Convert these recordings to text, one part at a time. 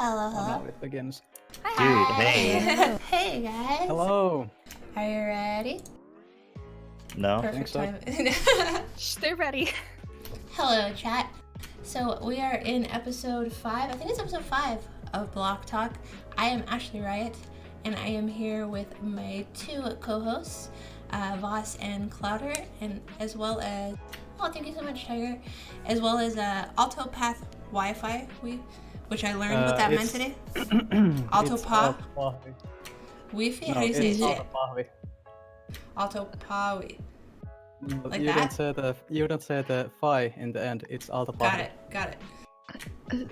Hello, Oh, hello. now it begins. Dude, hey. Hey guys. Hello. Are you ready? No? think Perfect so. time. They're ready. Hello, chat. So we are in episode 5. I think it's episode 5 of BloqTalk. I am AaltopahWiFi, and I am here with my two co-hosts, Voss and Clouder, and as well as thank you so much, Tiger, as well as AaltopahWiFi, which I learned what that meant today. AaltopahWiFi. No, How do you say it's it? AaltopahWi. AaltopahWi. Like you that? You don't say the phi in the end. It's AaltopahWi. Got it.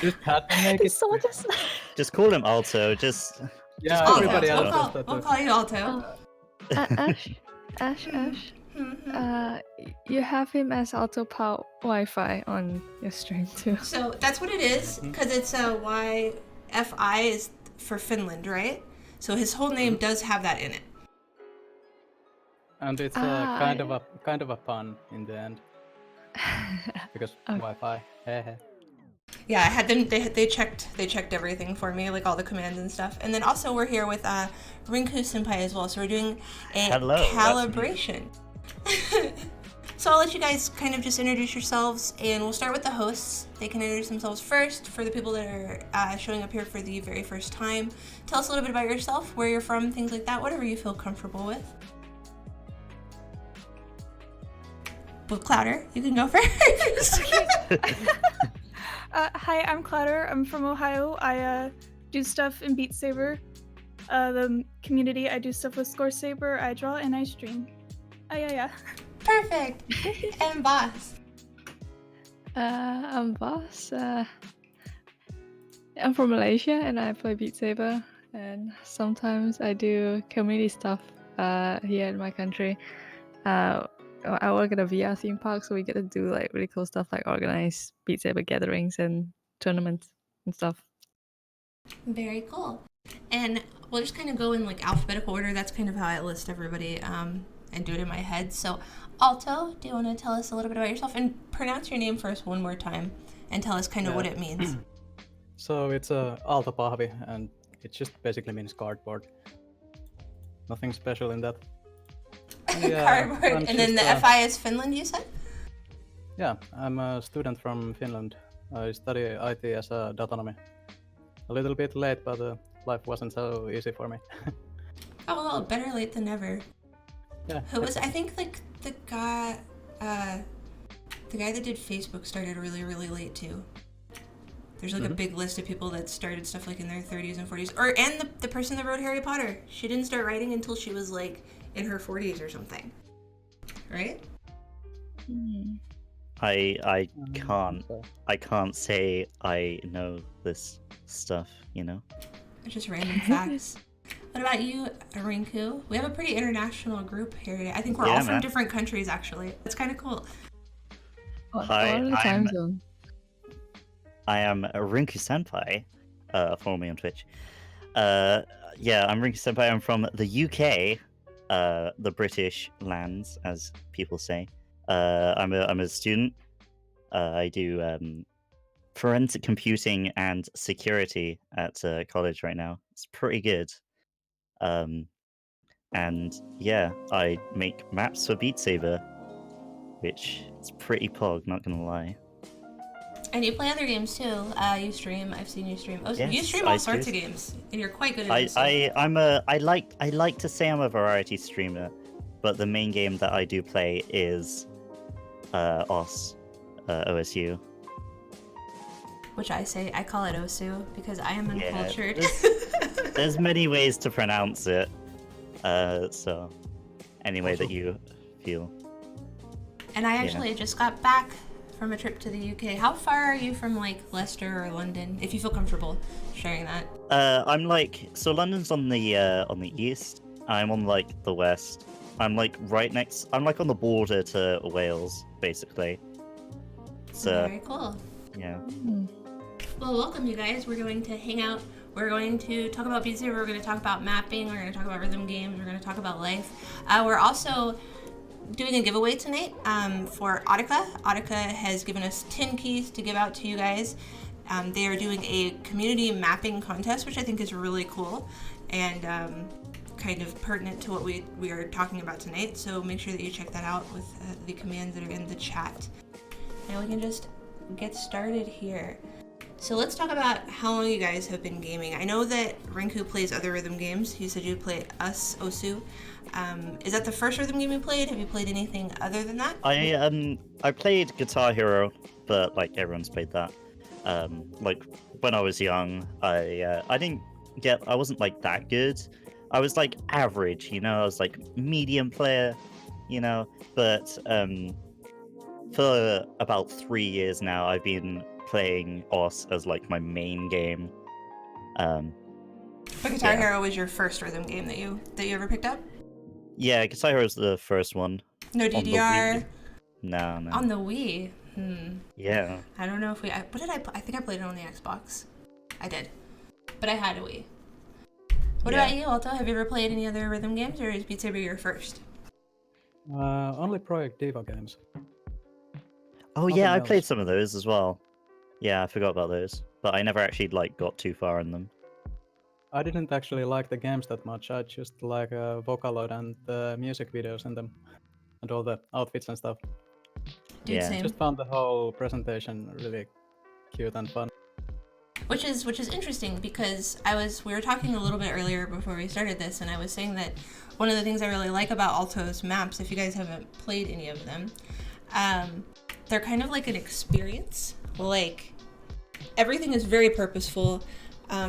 Just had to make it. So Just call him Alto, just... Yeah, Alto. everybody else does that We'll too. call you Alto. Ash, you have him as AaltopahWiFi on your stream too. So that's what it is, because it's YFI is for Finland, right? So his whole name does have that in it. And it's kind of a pun in the end because Wi-Fi. Yeah, I had them. They checked everything for me, like all the commands and stuff. And then also we're here with RinkuSenpai as well. So we're doing a Hello, calibration. So I'll let you guys kind of just introduce yourselves, and we'll start with the hosts. They can introduce themselves first. For the people that are showing up here for the very first time, tell us a little bit about yourself, where you're from, things like that, whatever you feel comfortable with. Well, Clouder, you can go first. Hi, I'm Clouder. I'm from Ohio. I do stuff in Beat Saber. The community, I do stuff with Score Saber, I draw, and I stream. Yeah. Perfect. And Boss. I'm Boss. I'm from Malaysia and I play Beat Saber. And sometimes I do community stuff here in my country. I work at a VR theme park, so we get to do like really cool stuff like organize Beat Saber gatherings and tournaments and stuff. Very cool. And we'll just kind of go in like alphabetical order. That's kind of how I list everybody and do it in my head. So Alto, do you want to tell us a little bit about yourself and pronounce your name first one more time and tell us kind of what it means? So it's AaltopahWi, and it just basically means cardboard. Nothing special in that. Cardboard. And then the FI is Finland, you said? Yeah, I'm a student from Finland. I study IT as a datanommy. A little bit late, but life wasn't so easy for me. Oh, well, better late than never. Yeah. Who was, I think, like, the guy that did Facebook started really, really late, too. There's, like, a big list of people that started stuff, like, in their 30s and 40s. And the person that wrote Harry Potter. She didn't start writing until she was, like, in her 40s or something. Right? I can't say I know this stuff, you know? Just random facts. What about you, Rinku? We have a pretty international group here today. I think we're all from different countries, actually. It's kind of cool. Hi, the time zone. I am RinkuSenpai, follow me on Twitch. I'm RinkuSenpai. I'm from the UK, the British lands, as people say. I'm a student. I do forensic computing and security at college right now. It's pretty good. And yeah, I make maps for Beat Saber, which is pretty pog, not gonna lie. And you play other games too. You stream. I've seen you stream. Yes, you stream all sorts of games, and you're quite good at it. I like to say I'm a variety streamer, but the main game that I do play is OSU. Which I call it Osu because I am uncultured. There's many ways to pronounce it. So any way that you feel. And I actually just got back from a trip to the UK. How far are you from like Leicester or London? If you feel comfortable sharing that. I'm like, so London's on the east. I'm on like the west. I'm like I'm like on the border to Wales, basically. So very cool. Yeah. Well, welcome you guys. We're going to hang out. We're going to talk about Beat Saber. We're going to talk about mapping. We're going to talk about rhythm games. We're going to talk about life. We're also doing a giveaway tonight for Audica. Audica has given us 10 keys to give out to you guys. They are doing a community mapping contest, which I think is really cool and kind of pertinent to what we are talking about tonight. So make sure that you check that out with the commands that are in the chat. Now we can just get started here. So let's talk about how long you guys have been gaming. I know that Rinku plays other rhythm games. You said you played Osu. Is that the first rhythm game you played? Have you played anything other than that? I played Guitar Hero, but like everyone's played that. Like when I was young, I wasn't like that good. I was like average, you know. I was like medium player, you know. But for about 3 years now, I've been playing OS as like my main game. But Guitar Hero was your first rhythm game that you ever picked up? Yeah, Guitar Hero was the first one. No DDR? No. On the Wii? Yeah. I don't know if I think I played it on the Xbox. I did. But I had a Wii. What about you, Alto? Have you ever played any other rhythm games, or is Beat Saber your first? Only Project Diva games. Oh Nothing yeah, I else. played some of those as well. Yeah, I forgot about those. But I never actually like got too far in them. I didn't actually like the games that much. I just like Vocaloid and the music videos in them, and all the outfits and stuff. Dude, Yeah. same. Just found the whole presentation really cute and fun. Which is interesting because we were talking a little bit earlier before we started this, and I was saying that one of the things I really like about Alto's maps, if you guys haven't played any of them, they're kind of like an experience. Like everything is very purposeful.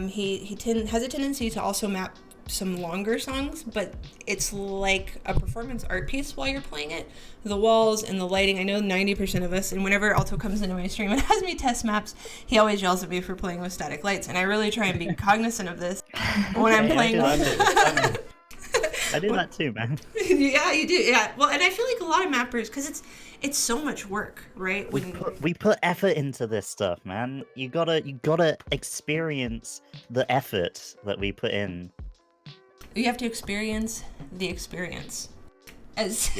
He has a tendency to also map some longer songs, but it's like a performance art piece while you're playing it. The walls and the lighting, I know 90% of us, and whenever Alto comes into my stream and has me test maps, he always yells at me for playing with static lights, and I really try and be cognizant of this when I'm playing with... I do that too, man. Yeah, you do. Yeah. Well, and I feel like a lot of mappers, because it's so much work, right? We put effort into this stuff, man. You gotta experience the effort that we put in. You have to experience the experience. As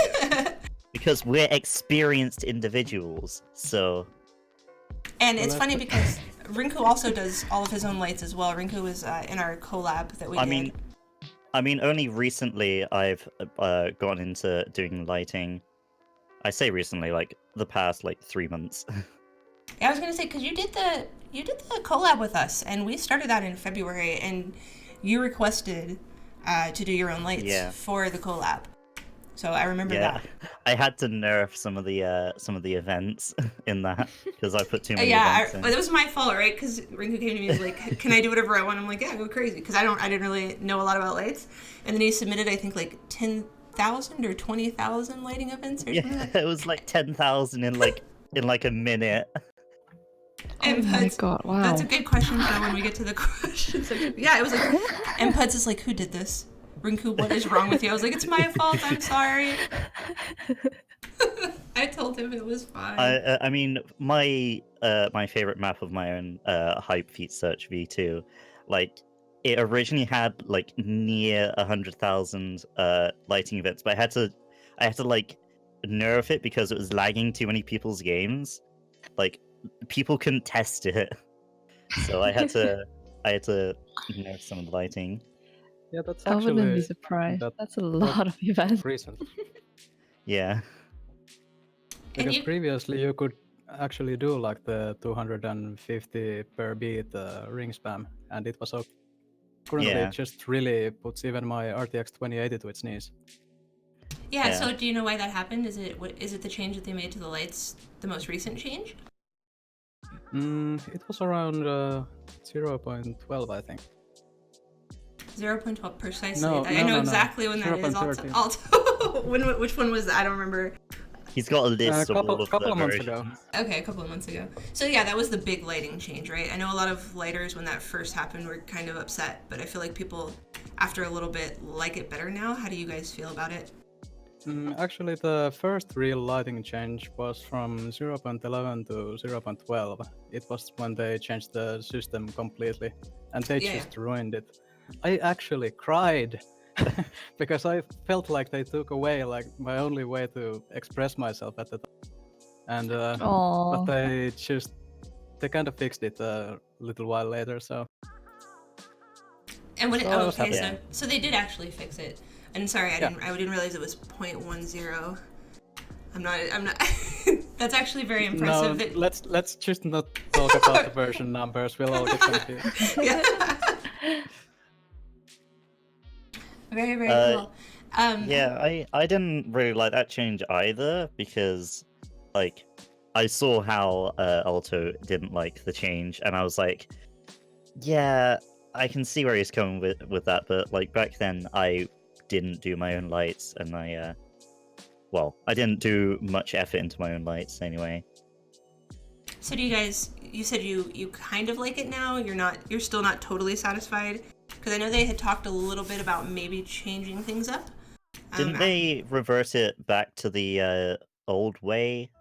Because we're experienced individuals, so... And it's funny because Rinku also does all of his own lights as well. Rinku was in our collab that we did. I mean, only recently I've gone into doing lighting. I say recently, like the past 3 months. Yeah, I was gonna say because you did the collab with us, and we started that in February, and you requested to do your own lights for the collab. So I remember that. I had to nerf some of the events in that because I put too many events in. It was my fault, right? Because Rinku came to me and was like, "Can I do whatever I want?" I'm like, "Yeah, go crazy," because I didn't really know a lot about lights. And then he submitted, I think, 10,000 or 20,000 lighting events or something. Yeah, it was 10,000 in a minute. And oh my god! Wow. That's a good question for when we get to the questions. Yeah, it was and Puds is like, "Who did this? Rinku, what is wrong with you?" I was like, "It's my fault. I'm sorry." I told him it was fine. I mean, my favorite map of my own, Hype Feet Search V2, it originally had near 100,000 lighting events, but I had to nerf it because it was lagging too many people's games. People couldn't test it, so I had to nerf some of the lighting. Yeah, that's I actually... wouldn't be surprised. That's a lot of events. Recent. Yeah. Because previously you could actually do the 250 per beat ring spam, and it was okay. Currently it just really puts even my RTX 2080 to its knees. Yeah, so do you know why that happened? Is it the change that they made to the lights, the most recent change? It was around 0.12, I think. 0.12 precisely. No, I know no. exactly when that is. 0.13. Alto. Which one was that? I don't remember. He's got a list of all of couple the of months versions. ago. Okay, a couple of months ago. So yeah, that was the big lighting change, right? I know a lot of lighters when that first happened were kind of upset, but I feel like people, after a little bit, like it better now. How do you guys feel about it? Actually, the first real lighting change was from 0.11 to 0.12. It was when they changed the system completely, and they just ruined it. I actually cried because I felt like they took away like my only way to express myself at the time. And but they kind of fixed it a little while later. So. And when So I was okay, happy. so they did actually fix it. And sorry, I Yeah. didn't realize it was 0.10. I'm not. That's actually very impressive. No, let's just not talk about the version numbers. We'll all get confused. Yeah. Very, very cool. Yeah, I didn't really like that change either, because like I saw how Alto didn't like the change, and I was like, yeah, I can see where he's coming with that, but like back then I didn't do my own lights, and I didn't do much effort into my own lights anyway. So do you guys? You said you kind of like it now. You're still not totally satisfied, because I know they had talked a little bit about maybe changing things up. Didn't they revert it back to the old way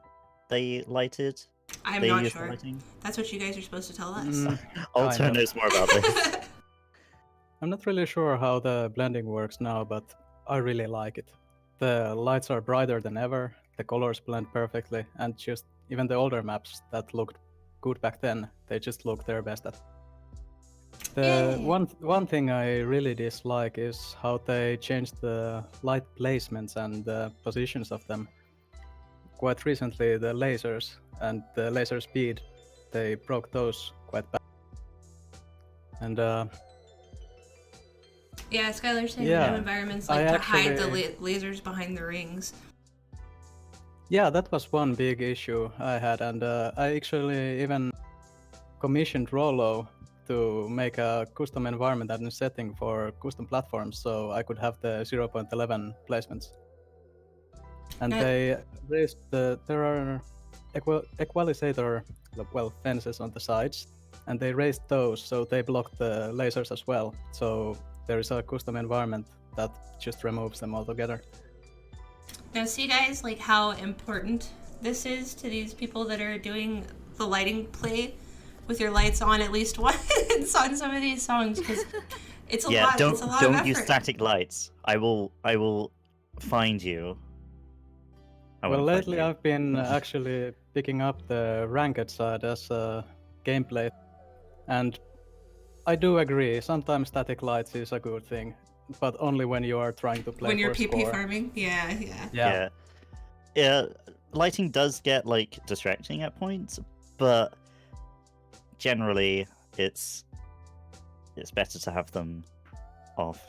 they lighted? I'm They not used sure. lighting? That's what you guys are supposed to tell us. Alto Kind of. knows more about this. I'm not really sure how the blending works now, but I really like it. The lights are brighter than ever, the colors blend perfectly, and just even the older maps that looked good back then, they just look their best at. The one thing I really dislike is how they changed the light placements and the positions of them. Quite recently, the lasers and the laser speed, they broke those quite bad. And Yeah, Skylar's saying Yeah, new environments I like to hide the actually- lasers behind the rings. yeah, that was one big issue I had, and I actually even commissioned Rollo to make a custom environment and setting for custom platforms, so I could have the 0.11 placements. And they raised there are equalizer, fences on the sides, and they raised those so they block the lasers as well. So there is a custom environment that just removes them altogether. Now, see, guys, like how important this is to these people that are doing the lighting play with your lights on at least once on some of these songs, because it's a lot. Don't It's a lot of effort. use static lights. I will find you. Well, lately I've been actually picking up the ranked side as a gameplay, and I do agree, sometimes static lights is a good thing, but only when you are trying to play When you're for PP score. farming, yeah. Yeah. Lighting does get like distracting at points, but generally it's better to have them off,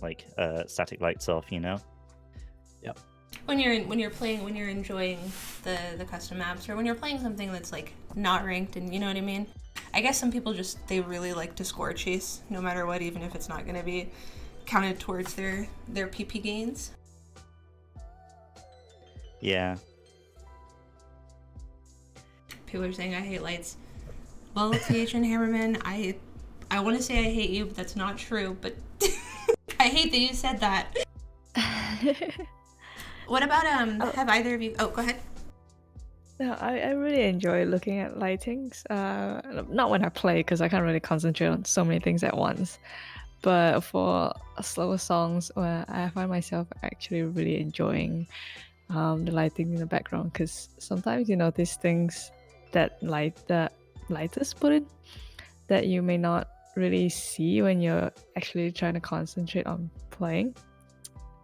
like static lights off, Yep. When you're playing, when you're enjoying the custom maps, or when you're playing something that's like not ranked, and you know what I mean. I guess some people they really like to score chase no matter what, even if it's not going to be counted towards their PP gains. Yeah. People are saying I hate lights. Well, TH and Hammerman, I want to say I hate you, but that's not true. But I hate that you said that. What about have either of you? Oh, go ahead. No, I really enjoy looking at lightings. Not when I play, because I can't really concentrate on so many things at once. But for slower songs, where I find myself actually really enjoying the lighting in the background, because sometimes you notice things that lighters put in that you may not really see when you're actually trying to concentrate on playing.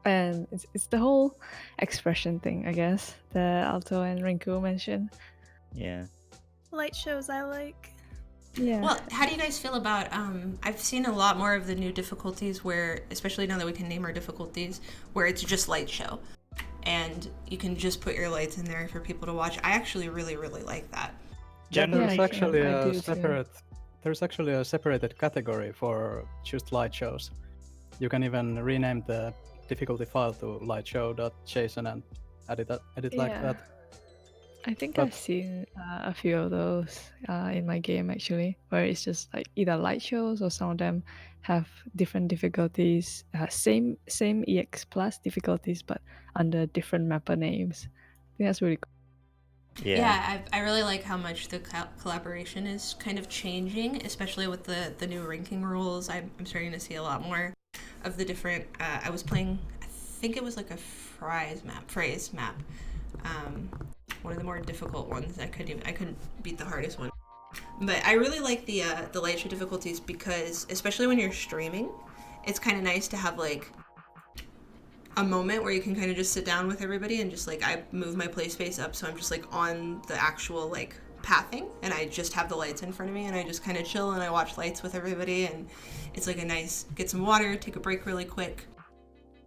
And it's the whole expression thing, I guess, that Alto and Rinku mentioned. Yeah. Light shows I like. Yeah. Well, how do you guys feel about I've seen a lot more of the new difficulties where, especially now that we can name our difficulties, where it's just light show and you can just put your lights in there for people to watch. I actually really, really like that. There's actually I a do separate there's actually a separated category for just light shows. You can even rename the difficulty file to lightshow.json and edit like Yeah. that. I think But- I've seen a few of those in my game, actually, where it's just like either light shows or some of them have different difficulties, same EX plus difficulties, but under different mapper names. I think that's really cool. Yeah, I really like how much the collaboration is kind of changing, especially with the new ranking rules. I'm starting to see a lot more of the different. I was playing. I think it was like a phrase map. One of the more difficult ones. I couldn't beat the hardest one. But I really like the light show difficulties because, especially when you're streaming, it's kind of nice to have like a moment where you can kind of just sit down with everybody and just like I move my play space up so I'm just like on the actual like pathing and I just have the lights in front of me and I just kind of chill and I watch lights with everybody and it's like a nice get some water, take a break really quick.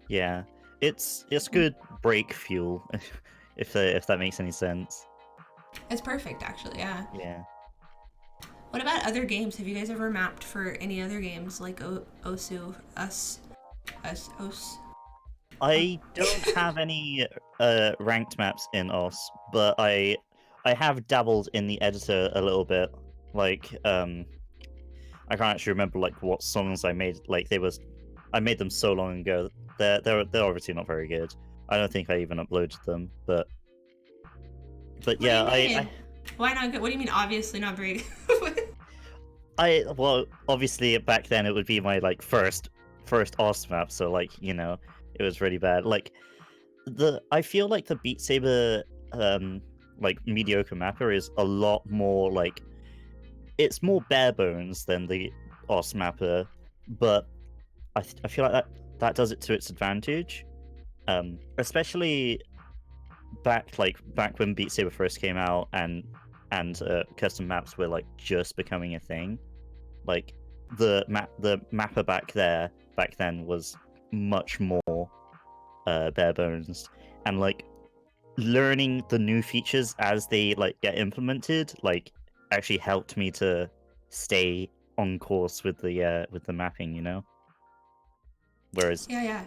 Yeah, it's good break fuel, if that makes any sense. It's perfect actually, yeah. Yeah. What about other games? Have you guys ever mapped for any other games like Osu, Os? I don't have any ranked maps in OS, but I have dabbled in the editor a little bit. Like I can't actually remember like what songs I made. Like I made them so long ago. They're obviously not very good. I don't think I even uploaded them. But yeah, I why not good? What do you mean? Obviously not very good. Well, obviously back then it would be my like first OS map, so like it was really bad. Like I feel like the Beat Saber like mediocre mapper is a lot more like it's more bare bones than the OS mapper, but I feel like that does it to its advantage. Especially back when Beat Saber first came out and custom maps were like just becoming a thing. Like the mapper back then was much more bare bones, and like learning the new features as they like get implemented like actually helped me to stay on course with the mapping, whereas yeah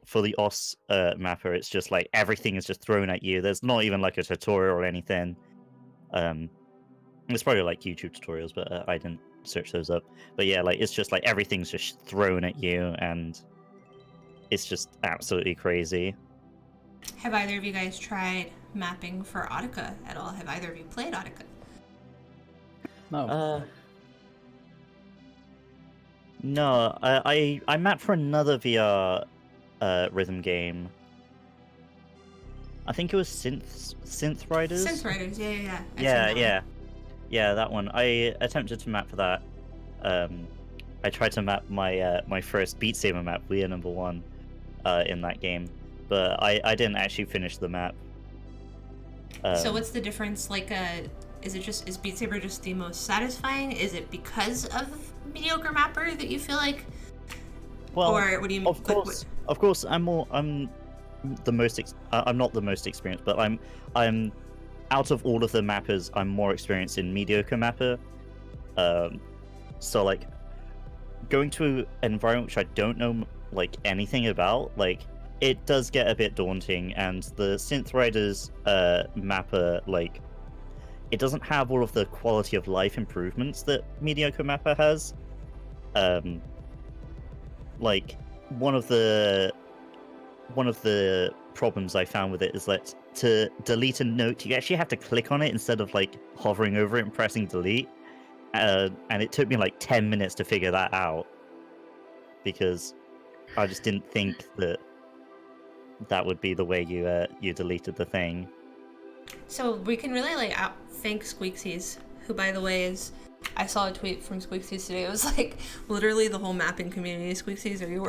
for the OS mapper it's just like everything is just thrown at you. There's not even like a tutorial or anything. It's probably like YouTube tutorials, but I didn't search those up. But yeah, like it's just like everything's just thrown at you and it's just absolutely crazy. Have either of you guys tried mapping for Audica at all? Have either of you played Audica? No. No, I mapped for another VR rhythm game. I think it was Synth Riders. Synth Riders, yeah. Yeah, that one. I attempted to map for that. I tried to map my my first Beat Saber map, We're number 1, in that game, but I didn't actually finish the map. So what's the difference? Like, is Beat Saber just the most satisfying? Is it because of mediocre mapper that you feel like? Well, or what do you mean? Of course, I'm the most. I'm not the most experienced, but I'm out of all of the mappers, I'm more experienced in mediocre mapper. So like going to an environment which I don't know like anything about, like it does get a bit daunting. And the Synth Riders mapper, like it doesn't have all of the quality of life improvements that mediocre mapper has. Like one of the problems I found with it is that to delete a note, you actually have to click on it instead of like hovering over it and pressing delete. And it took me like 10 minutes to figure that out because I just didn't think that would be the way you deleted the thing. So we can really like thank Squeaksies, who by the way is. I saw a tweet from Squeaksies today. It was like literally the whole mapping community. Squeaksies, are you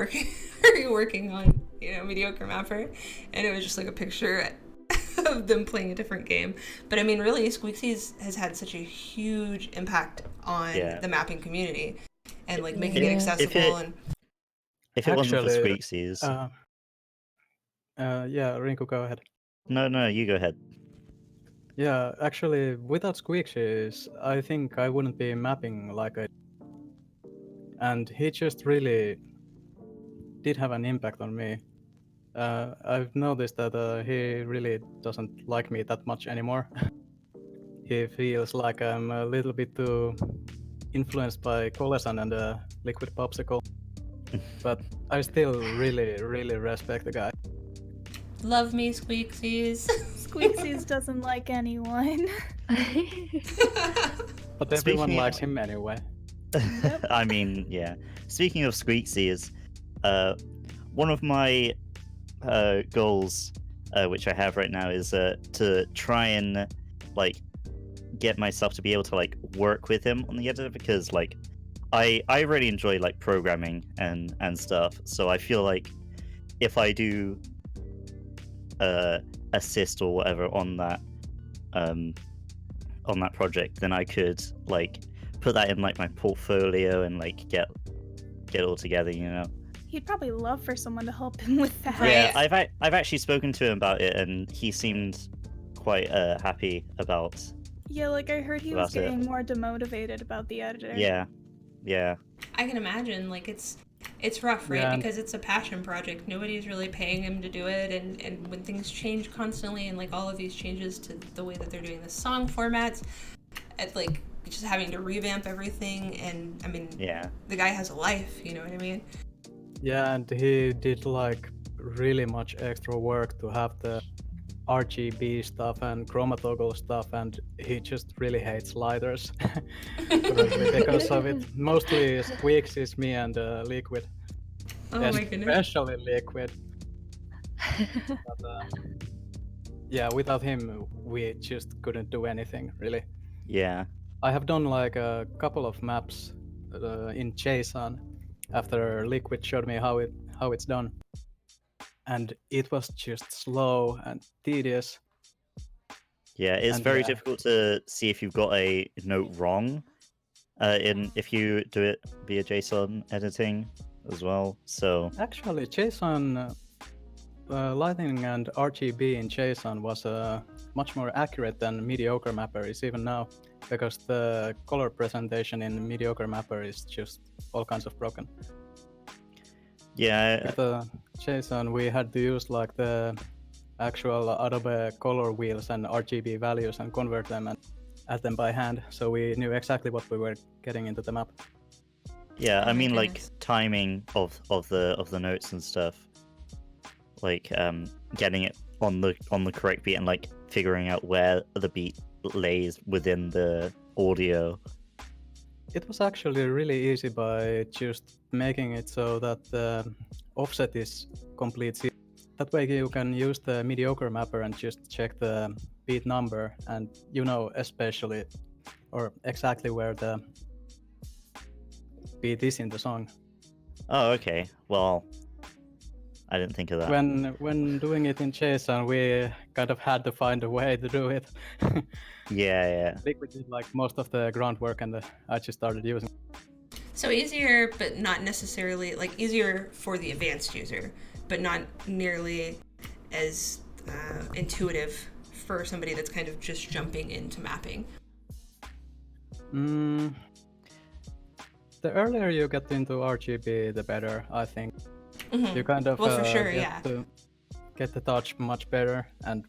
working on mediocre mapper? And it was just like a picture of them playing a different game. But I mean, really, Squeaksies has had such a huge impact on the mapping community and like making it accessible. If it wasn't for Squeaksies, yeah, Rinku, go ahead. No, you go ahead. Yeah, actually, without Squeaksies, I think I wouldn't be mapping like I. And he just really did have an impact on me. I've noticed that he really doesn't like me that much anymore. He feels like I'm a little bit too influenced by Colesan and Liquid Popsicle. But I still really, really respect the guy. Love me, Squeaksies. Squeaksies doesn't like anyone. But everyone likes him anyway. I mean, yeah. Speaking of Squeaksies, one of my goals, which I have right now, is to try and like get myself to be able to like work with him on the editor, because like I really enjoy like programming and stuff. So I feel like if I do assist or whatever on that project, then I could like put that in like my portfolio and like get all together, you know. He'd probably love for someone to help him with that. Yeah, I've actually spoken to him about it, and he seemed quite happy about. Yeah, like I heard he was getting more demotivated about the editor. Yeah. I can imagine, like it's rough, right? Because it's a passion project. Nobody's really paying him to do it, and when things change constantly, and like all of these changes to the way that they're doing the song formats, it's like just having to revamp everything. And I mean, the guy has a life, you know what I mean? Yeah, and he did like really much extra work to have the RGB stuff and chroma toggle stuff, and he just really hates sliders because of it. Mostly squeaks is me and Liquid. Oh my goodness. Especially Liquid. But, yeah, without him we just couldn't do anything really. Yeah. I have done like a couple of maps in JSON after Liquid showed me how it's done. And it was just slow and tedious. Yeah, it's very difficult to see if you've got a note wrong if you do it via JSON editing as well. So actually, JSON lighting and RGB in JSON was much more accurate than mediocre mapper is even now, because the color presentation in mediocre mapper is just all kinds of broken. Yeah. With the JSON, we had to use like the actual Adobe color wheels and RGB values and convert them and add them by hand, so we knew exactly what we were getting into the map. Yeah, I mean like timing of the notes and stuff, like getting it on the correct beat and like figuring out where the beat lays within the audio. It was actually really easy by just making it so that the offset is complete. That way you can use the mediocre mapper and just check the beat number, and you know especially or exactly where the beat is in the song. Oh, okay. Well, I didn't think of that. When doing it in JSON, we kind of had to find a way to do it. Yeah. Liquid did like most of the groundwork, and I just started using. So easier, but not necessarily like easier for the advanced user, but not nearly as intuitive for somebody that's kind of just jumping into mapping. The earlier you get into RGB, the better, I think. Mm-hmm. You kind of for sure, get the touch much better and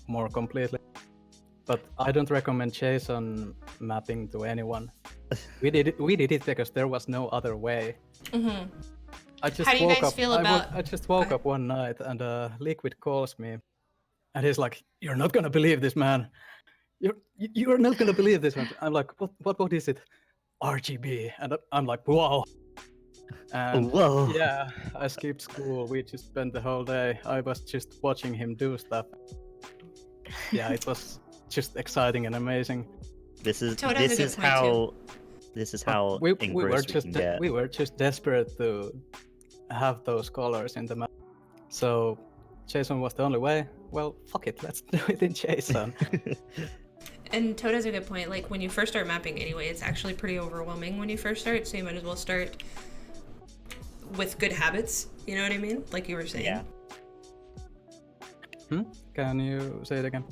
more completely. But I don't recommend JSON mapping to anyone. We did it because there was no other way. Mm-hmm. How do you guys feel about? I just woke up one night and Liquid calls me, and he's like, "You're not gonna believe this, man. You're not gonna believe this, man." I'm like, "What is it?" RGB, and I'm like, "Wow." And whoa. Yeah, I skipped school. We just spent the whole day. I was just watching him do stuff. Yeah, it was just exciting and amazing. This is how we were just desperate to have those colors in the map. So JSON was the only way. Well, fuck it, let's do it in JSON. And Toad has a good point. Like when you first start mapping anyway, it's actually pretty overwhelming when you first start. So you might as well start with good habits. You know what I mean? Like you were saying. Yeah. Can you say it again?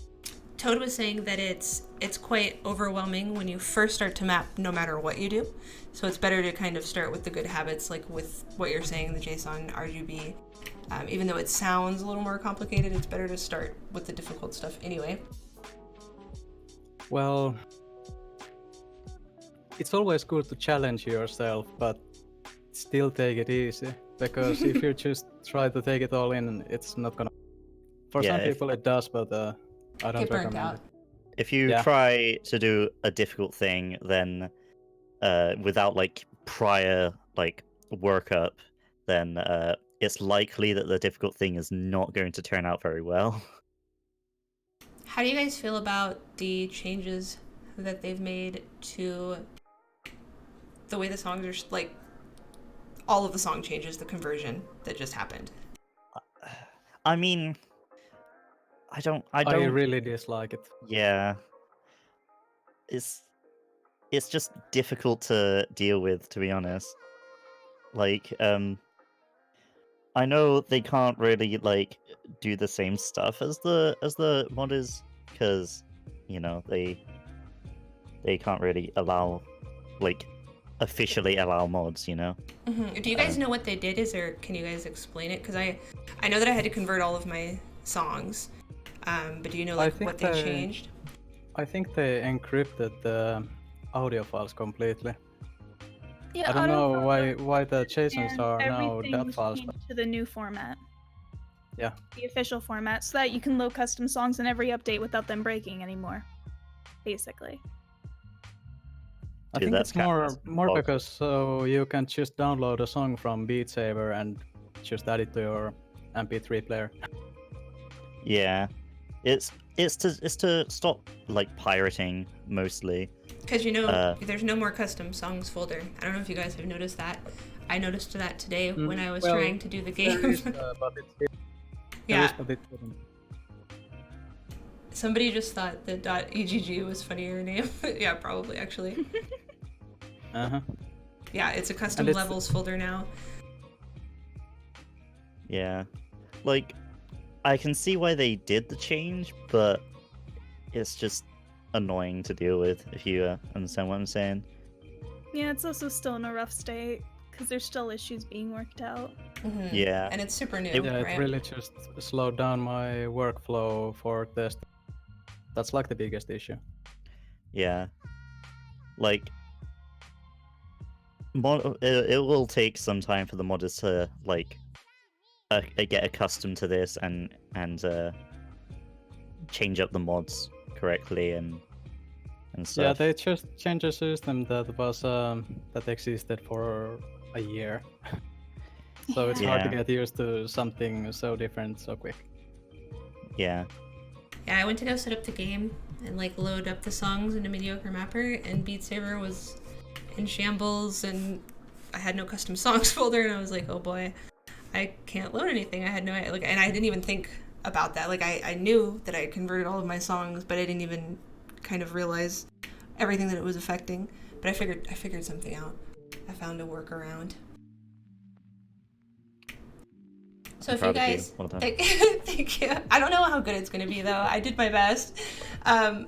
Toad was saying that it's quite overwhelming when you first start to map, no matter what you do. So it's better to kind of start with the good habits, like with what you're saying, the JSON, RGB. Even though it sounds a little more complicated, it's better to start with the difficult stuff anyway. Well, it's always good to challenge yourself, but still take it easy. Because if you just try to take it all in, it's not gonna. For some people it does, but I don't recommend it. If you try to do a difficult thing, then without like prior like workup, then it's likely that the difficult thing is not going to turn out very well. How do you guys feel about the changes that they've made to the way the songs are, like, all of the song changes, the conversion that just happened? I mean, I don't I really dislike it. Yeah. It's just difficult to deal with, to be honest. Like, I know they can't really like do the same stuff as the modders, because you know they can't really allow, like, officially allow mods, you know. Do you guys know what they did? Can you guys explain it? Because I know that I had to convert all of my songs, but do you know like what they changed? I think they encrypted the audio files completely. Yeah, I don't know why the JSONs are now everything's .dot files. changed to the new format. Yeah. The official format, so that you can load custom songs in every update without them breaking anymore. Basically. I think it's more because so you can just download a song from Beat Saber and just add it to your MP3 player. Yeah, it's to stop like pirating mostly. Because there's no more custom songs folder. I don't know if you guys have noticed that. I noticed that today when I was trying to do the game. There is, but it's yeah. There is, but it isn't. Somebody just thought that .egg was funnier name. Yeah, probably actually. Yeah, it's a custom levels folder now. Yeah, like I can see why they did the change, but it's just annoying to deal with, if you understand what I'm saying. Yeah, it's also still in a rough state because there's still issues being worked out. Yeah, and it's super new. It really just slowed down my workflow for testing. That's like the biggest issue. Yeah, like it will take some time for the modders to like get accustomed to this and change up the mods correctly and stuff. Yeah, they just changed a system that was that existed for a year. So it's hard to get used to something so different so quick. Yeah. Yeah, I went to go set up the game and like load up the songs in a mediocre mapper, and Beat Saber was in shambles, and I had no custom songs folder, and I was like, oh boy, I can't load anything. I had no idea, like, and I didn't even think about that. Like, I knew that I had converted all of my songs, but I didn't even kind of realize everything that it was affecting. But I figured something out. I found a workaround. So if you guys, thank you. I don't know how good it's gonna be though. I did my best. How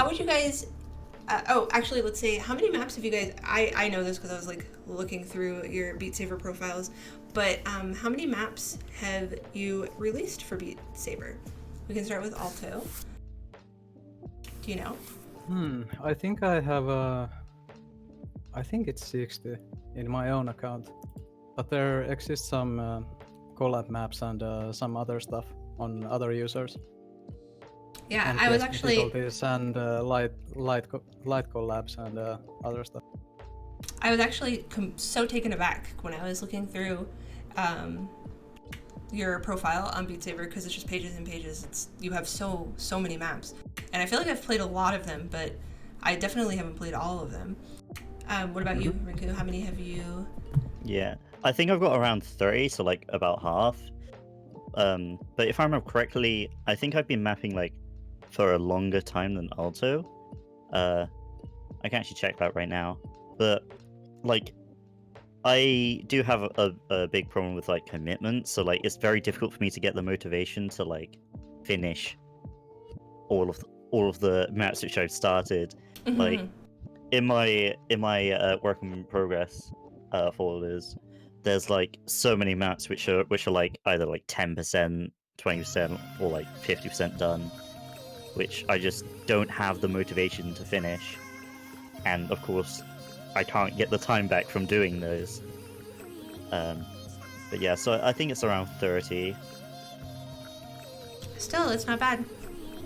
would you guys? Oh, actually, let's say how many maps have you guys? I know this because I was like looking through your Beat Saber profiles. But how many maps have you released for Beat Saber? We can start with Alto. Do you know? I think I have I think it's 60 in my own account, but there exists some collab maps and some other stuff on other users. Yeah, and I was actually and light collabs and other stuff. I was actually so taken aback when I was looking through your profile on Beat Saber, because it's just pages and pages. You have so many maps, and I feel like I've played a lot of them, but I definitely haven't played all of them. What about you, Rinku? How many have you? Yeah, I think I've got around 30, so like about half. But if I remember correctly, I think I've been mapping like for a longer time than Alto. I can actually check that right now, but like I do have a big problem with like commitment, so like it's very difficult for me to get the motivation to like finish all of the maps which I've started. Like in my work in progress folders, there's like so many maps which are like either like 10%, 20%, or like 50% done, which I just don't have the motivation to finish. And of course, I can't get the time back from doing those. But yeah, so I think it's around 30. Still, it's not bad.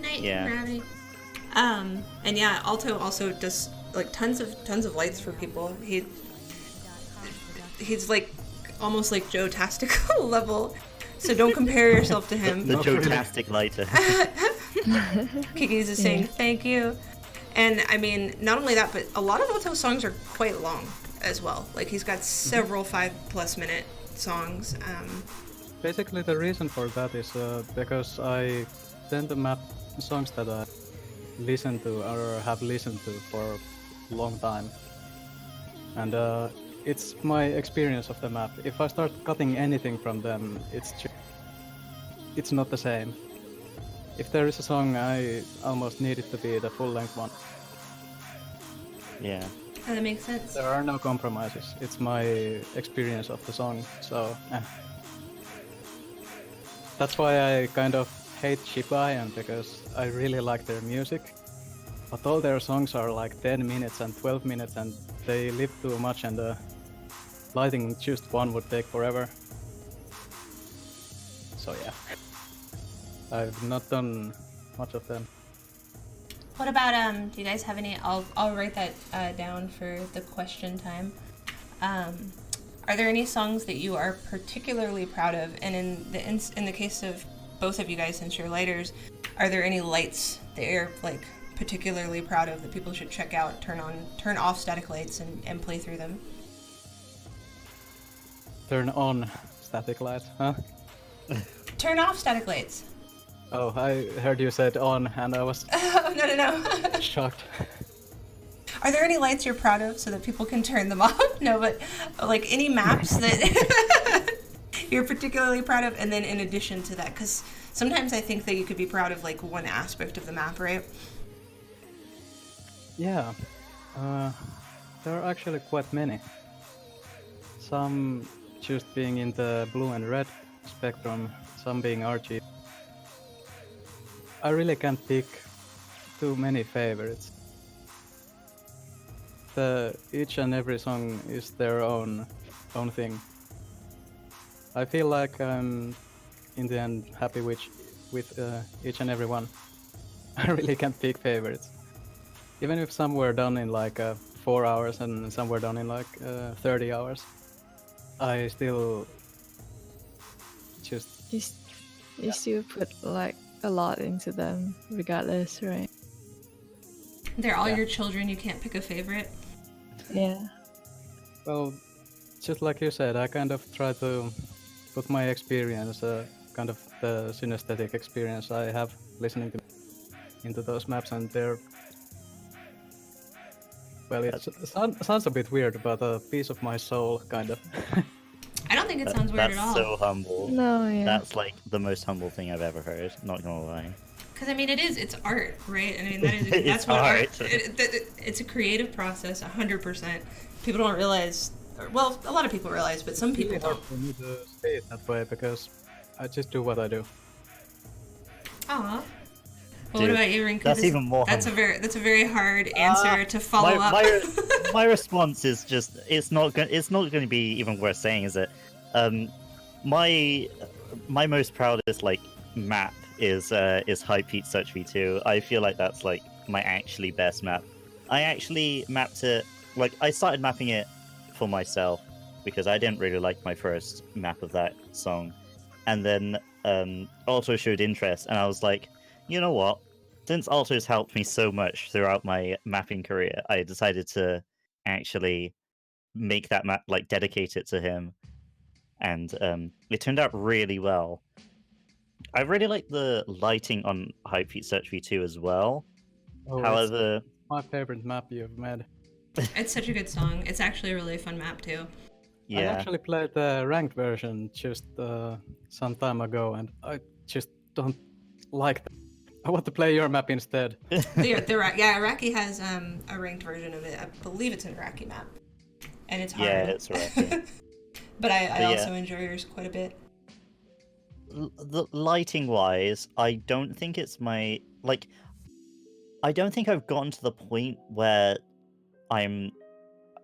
Night, gravity. And yeah, Alto also does like tons of lights for people. He's like almost like Joe-tastical level. So don't compare yourself to him. The Joe-tastic lighter. Kiki's is saying thank you. And I mean, not only that, but a lot of Alto's songs are quite long as well. Like he's got several 5+ minute songs. Basically, the reason for that is because I tend to map songs that I listen to or have listened to for a long time. And it's my experience of the map. If I start cutting anything from them, it's not the same. If there is a song, I almost need it to be the full-length one. Yeah. That makes sense. There are no compromises. It's my experience of the song, so that's why I kind of hate Shibuyan, because I really like their music, but all their songs are like 10 minutes and 12 minutes and they live too much, and lighting just one would take forever. So yeah, I've not done much of them. What about do you guys have any? I'll write that down for the question time. Are there any songs that you are particularly proud of? And in the case of both of you guys, since you're lighters, are there any lights that you're like particularly proud of that people should check out, turn off static lights and play through them? Turn on static lights, huh? Turn off static lights. Oh, I heard you said on, and I was no. shocked. Are there any lights you're proud of so that people can turn them off? No, but like any maps that you're particularly proud of, and then in addition to that, because sometimes I think that you could be proud of like one aspect of the map, right? Yeah, there are actually quite many. Some just being in the blue and red spectrum, some being RGB. I really can't pick too many favorites. Each and every song is their own thing. I feel like I'm in the end happy with each and every one. I really can't pick favorites. Even if some were done in like 4 hours and some were done in like 30 hours, I still just... You still put like a lot into them regardless, right? They're all your children, you can't pick a favorite. Yeah. Well, just like you said, I kind of try to put my experience, kind of the synesthetic experience I have listening into those maps, and they're... Well, it sounds a bit weird, but a piece of my soul, kind of. I don't think it sounds weird at all. That's so humble. No, yeah. That's like the most humble thing I've ever heard, not gonna lie. Because I mean, it's art, right? I mean, that's It's what art. it's a creative process, 100%. People don't realize, well, a lot of people realize, but some people It's really don't. hard for me to say it that way because I just do what I do. Aw. Well, Dude, what about you, Rinku? that's even more That's humble. a very hard answer to follow up. My response is just it's not going to be even worth saying, is it? My most proudest like map is High Peak Search V2. I feel like that's like my actually best map. I actually mapped it, like I started mapping it for myself because I didn't really like my first map of that song, and then Alto showed interest, and I was like, you know what? Since Alto's helped me so much throughout my mapping career, I decided to actually make that map, like dedicate it to him, and it turned out really well. I really like the lighting on High Peak Search V2 as well. Oh, However, it's my favorite map you've made. It's such a good song. It's actually a really fun map too. I yeah, actually played the ranked version just some time ago, and I just don't like that. I want to play your map instead. Iraqi has a ranked version of it. I believe it's an Iraqi map, and it's hard. yeah, it's right. But I yeah. also enjoy yours quite a bit. The lighting wise, I don't think it's my like. I don't think I've gotten to the point where I'm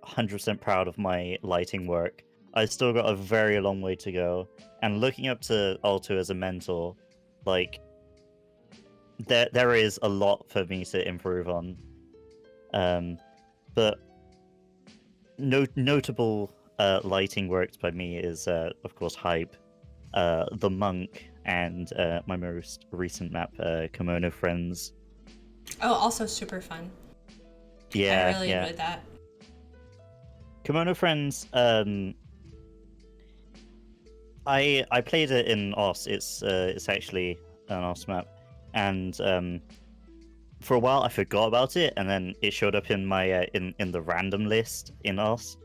100% proud of my lighting work. I've still got a very long way to go, and looking up to Alto as a mentor, like there is a lot for me to improve on. But notable lighting works by me is, of course, Hype, the Monk, and my most recent map, Kimono Friends. Oh, also super fun. Yeah, I really yeah. enjoyed that. Kimono Friends. I played it in OS. It's actually an OS map, and for a while I forgot about it, and then it showed up in my in the random list in OS,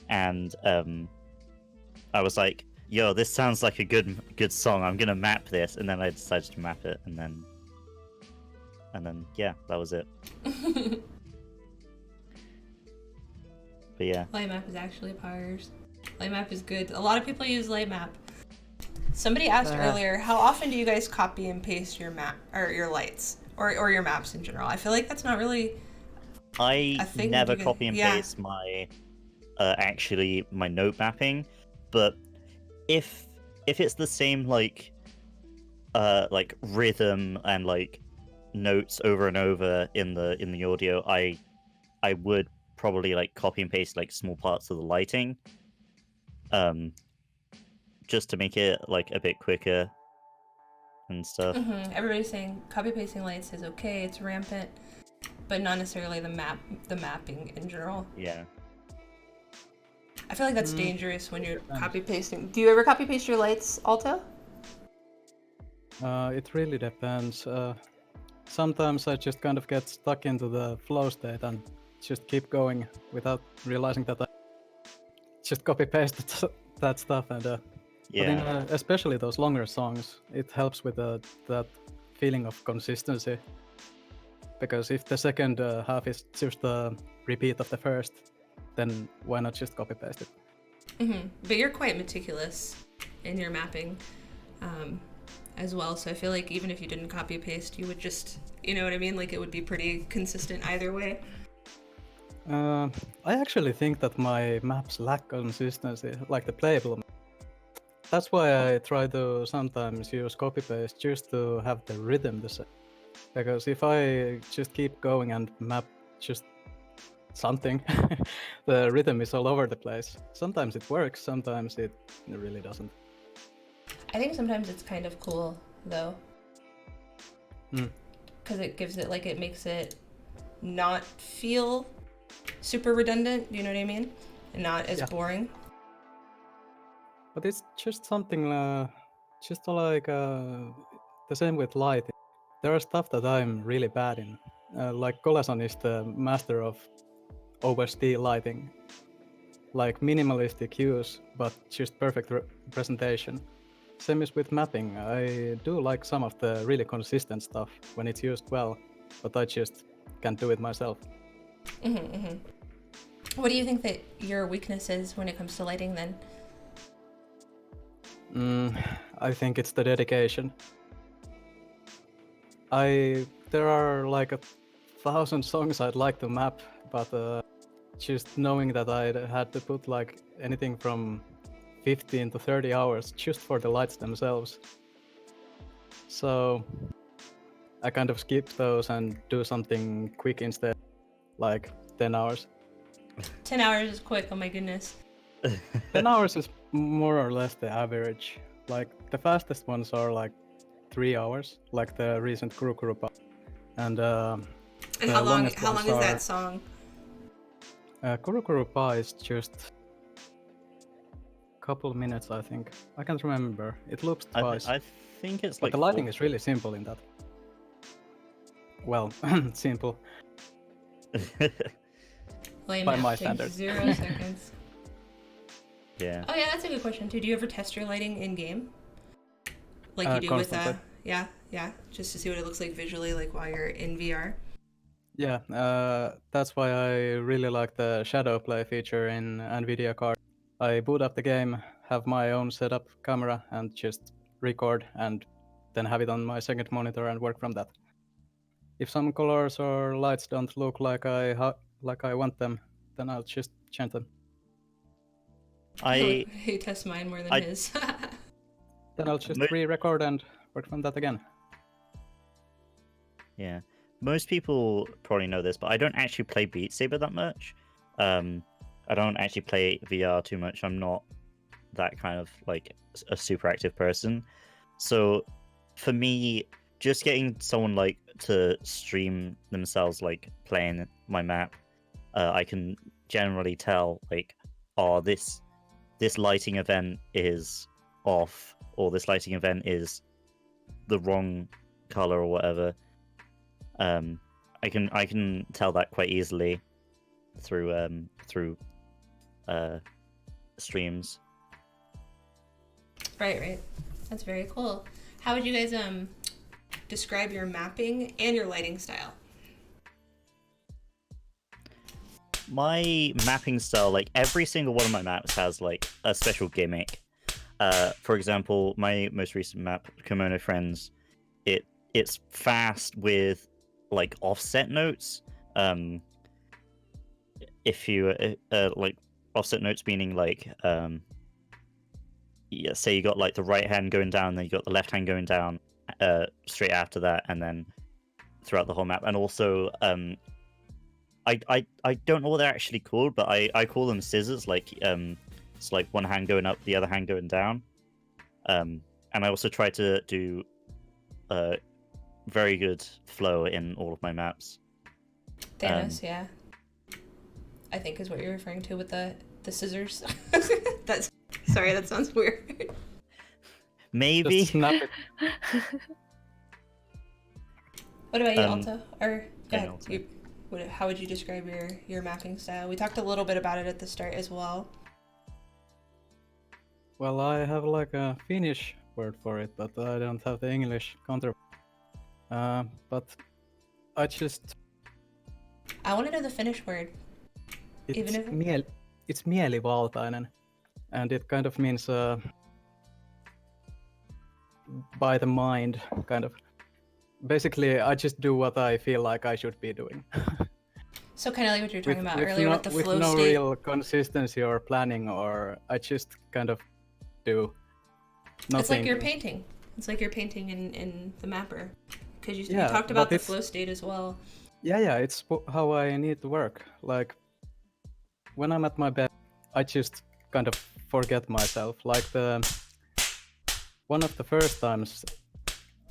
and I was like, "Yo, this sounds like a good song. I'm gonna map this," and then I decided to map it, and then yeah, that was it. But yeah, Lightmap is actually Pars. Lightmap is good. A lot of people use Lightmap. Somebody asked earlier, how often do you guys copy and paste your map or your lights or your maps in general? I feel like that's not really I a thing. never copy and paste my actually my note mapping, but if it's the same like rhythm and like notes over and over in the audio, I would probably like copy and paste like small parts of the lighting, just to make it like a bit quicker and stuff. Everybody's saying copy pasting lights is okay, it's rampant, but not necessarily the mapping in general. Yeah. I feel like that's dangerous when you're copy pasting. Do you ever copy paste your lights, Alto? It really depends. Sometimes I just kind of get stuck into the flow state and just keep going without realizing that I just copy pasted that stuff. And Yeah. but in, especially those longer songs, it helps with that feeling of consistency. Because if the second half is just a repeat of the first, then why not just copy paste it? But you're quite meticulous in your mapping as well, so I feel like even if you didn't copy paste, you would just, you know what I mean? Like it would be pretty consistent either way. I actually think that my maps lack consistency, like the playable. That's why I try to sometimes use copy paste just to have the rhythm the same. Because if I just keep going and map just something, the rhythm is all over the place. Sometimes it works, sometimes it really doesn't. I think sometimes it's kind of cool though, because it gives it, like, it makes it not feel super redundant, you know what I mean? And not as boring. But it's just something, just like the same with lighting. There are stuff that I'm really bad in. Like Colason is the master of OSD lighting. Like minimalistic use, but just perfect presentation. Same is with mapping. I do like some of the really consistent stuff when it's used well, but I just can't do it myself. What do you think that your weakness is when it comes to lighting then? I think it's the dedication. There are like 1,000 songs I'd like to map, but just knowing that I had to put like anything from 15 to 30 hours just for the lights themselves. So I kind of skip those and do something quick instead, like 10 hours. 10 hours is quick, oh my goodness. 10 hours is more or less the average. Like the fastest ones are like 3 hours, like the recent Kurukurupa. And how long is that song? Kurukurupa is just a couple of minutes, I think. I can't remember. It loops twice. I think it's but like the lighting is really simple in that. Well, simple. By my standards. 0 seconds. Yeah. Oh yeah, that's a good question too. Do you ever test your lighting in game? Like you do constantly. with yeah, just to see what it looks like visually, like while you're in VR. Yeah, that's why I really like the shadow play feature in NVIDIA card. I boot up the game, have my own setup camera, and just record, and then have it on my second monitor and work from that. If some colors or lights don't look like I want them, then I'll just change them. I test mine more than his. Then I'll just re-record and work from that again. Yeah. Most people probably know this, but I don't actually play Beat Saber that much. I don't actually play VR too much. I'm not that kind of like a super active person. So for me, just getting someone like to stream themselves like playing my map, I can generally tell like, oh, this lighting event is off, or this lighting event is the wrong color or whatever. I can tell that quite easily through streams. Right. That's very cool. How would you guys describe your mapping and your lighting style? My mapping style, like every single one of my maps has like a special gimmick. For example, my most recent map, Kimono Friends, it's fast with like offset notes. If you like offset notes, meaning like yeah, say you got like the right hand going down, then you got the left hand going down straight after that, and then throughout the whole map. And also I don't know what they're actually called, but I call them scissors. Like it's like one hand going up, the other hand going down. And I also try to do very good flow in all of my maps. Thanos, yeah. I think is what you're referring to with the scissors. That's sorry, that sounds weird. Maybe. Just snap it. What about you, Alta? Or yeah, how would you describe your mapping style? We talked a little bit about it at the start as well. Well, I have like a Finnish word for it, but I don't have the English counter. But I just... I want to know the Finnish word. It's mielivaltainen, and it kind of means by the mind, kind of. Basically, I just do what I feel like I should be doing. So kind of like what you were talking about earlier with the flow with no state. real consistency or planning, or I just kind of do nothing. It's like you're painting. It's like you're painting in the mapper. Because you talked about the flow state as well. Yeah, it's how I need to work. Like, when I'm at my best, I just kind of forget myself. Like one of the first times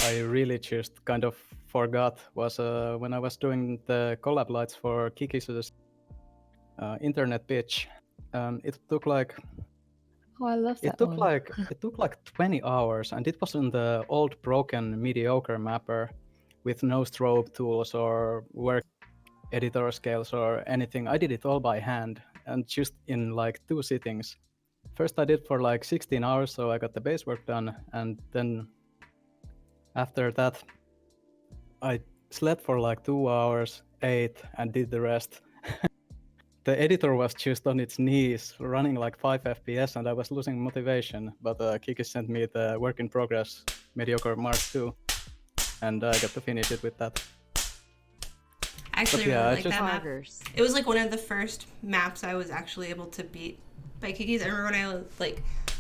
I really just kind of forgot was when I was doing the collab lights for Kikis's internet pitch. It took like... Oh, I love that one. It took like 20 hours, and it was on the old broken mediocre mapper with no strobe tools or work editor scales or anything. I did it all by hand and just in like 2 sittings. First I did for like 16 hours, so I got the base work done, and then after that I slept for like 2 hours, ate, and did the rest. The editor was just on its knees, running like 5 FPS, and I was losing motivation, but Kiki sent me the work in progress mediocre Mark II, and I got to finish it with that. I actually really like that map. It was like one of the first maps I was actually able to beat by Kiki's. I remember when I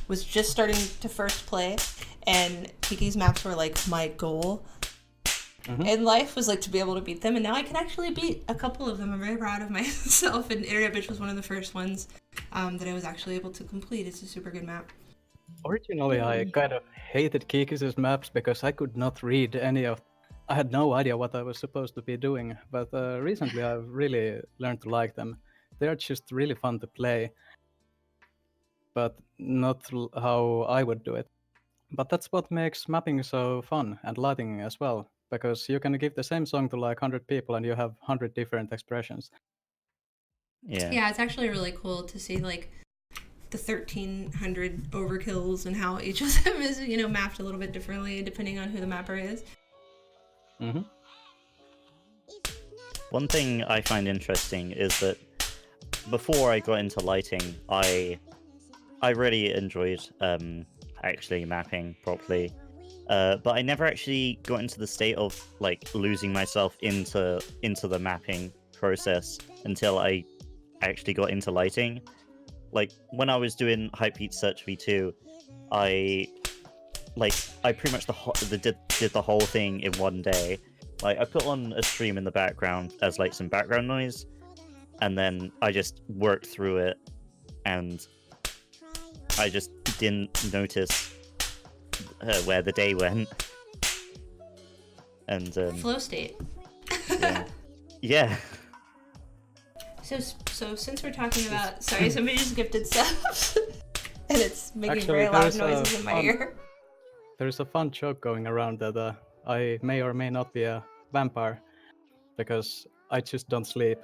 was just starting to first play, and Kiki's maps were like my goal in life, was like to be able to beat them, and now I can actually beat a couple of them. I'm very proud of myself, and Internet Bitch was one of the first ones that I was actually able to complete. It's a super good map. Originally, I kind of hated Kikis's maps because I could not read any of... I had no idea what I was supposed to be doing, but recently I've really learned to like them. They're just really fun to play, but not how I would do it. But that's what makes mapping so fun, and lighting as well, because you can give the same song to like 100 people and you have 100 different expressions. Yeah, it's actually really cool to see like the 1,300 overkills and how each of them is, mapped a little bit differently depending on who the mapper is. One thing I find interesting is that before I got into lighting, I really enjoyed actually mapping properly, but I never actually got into the state of like losing myself into the mapping process until I actually got into lighting. Like when I was doing Hypebeat Search V2, I pretty much did the whole thing in one day. Like I put on a stream in the background as like some background noise, and then I just worked through it, and I just didn't notice where the day went. And flow state. yeah. Yeah. So since we're talking about, sorry, somebody just gifted subs, and it's making Actually, very loud there's noises in my ear. There's a fun joke going around that I may or may not be a vampire because I just don't sleep.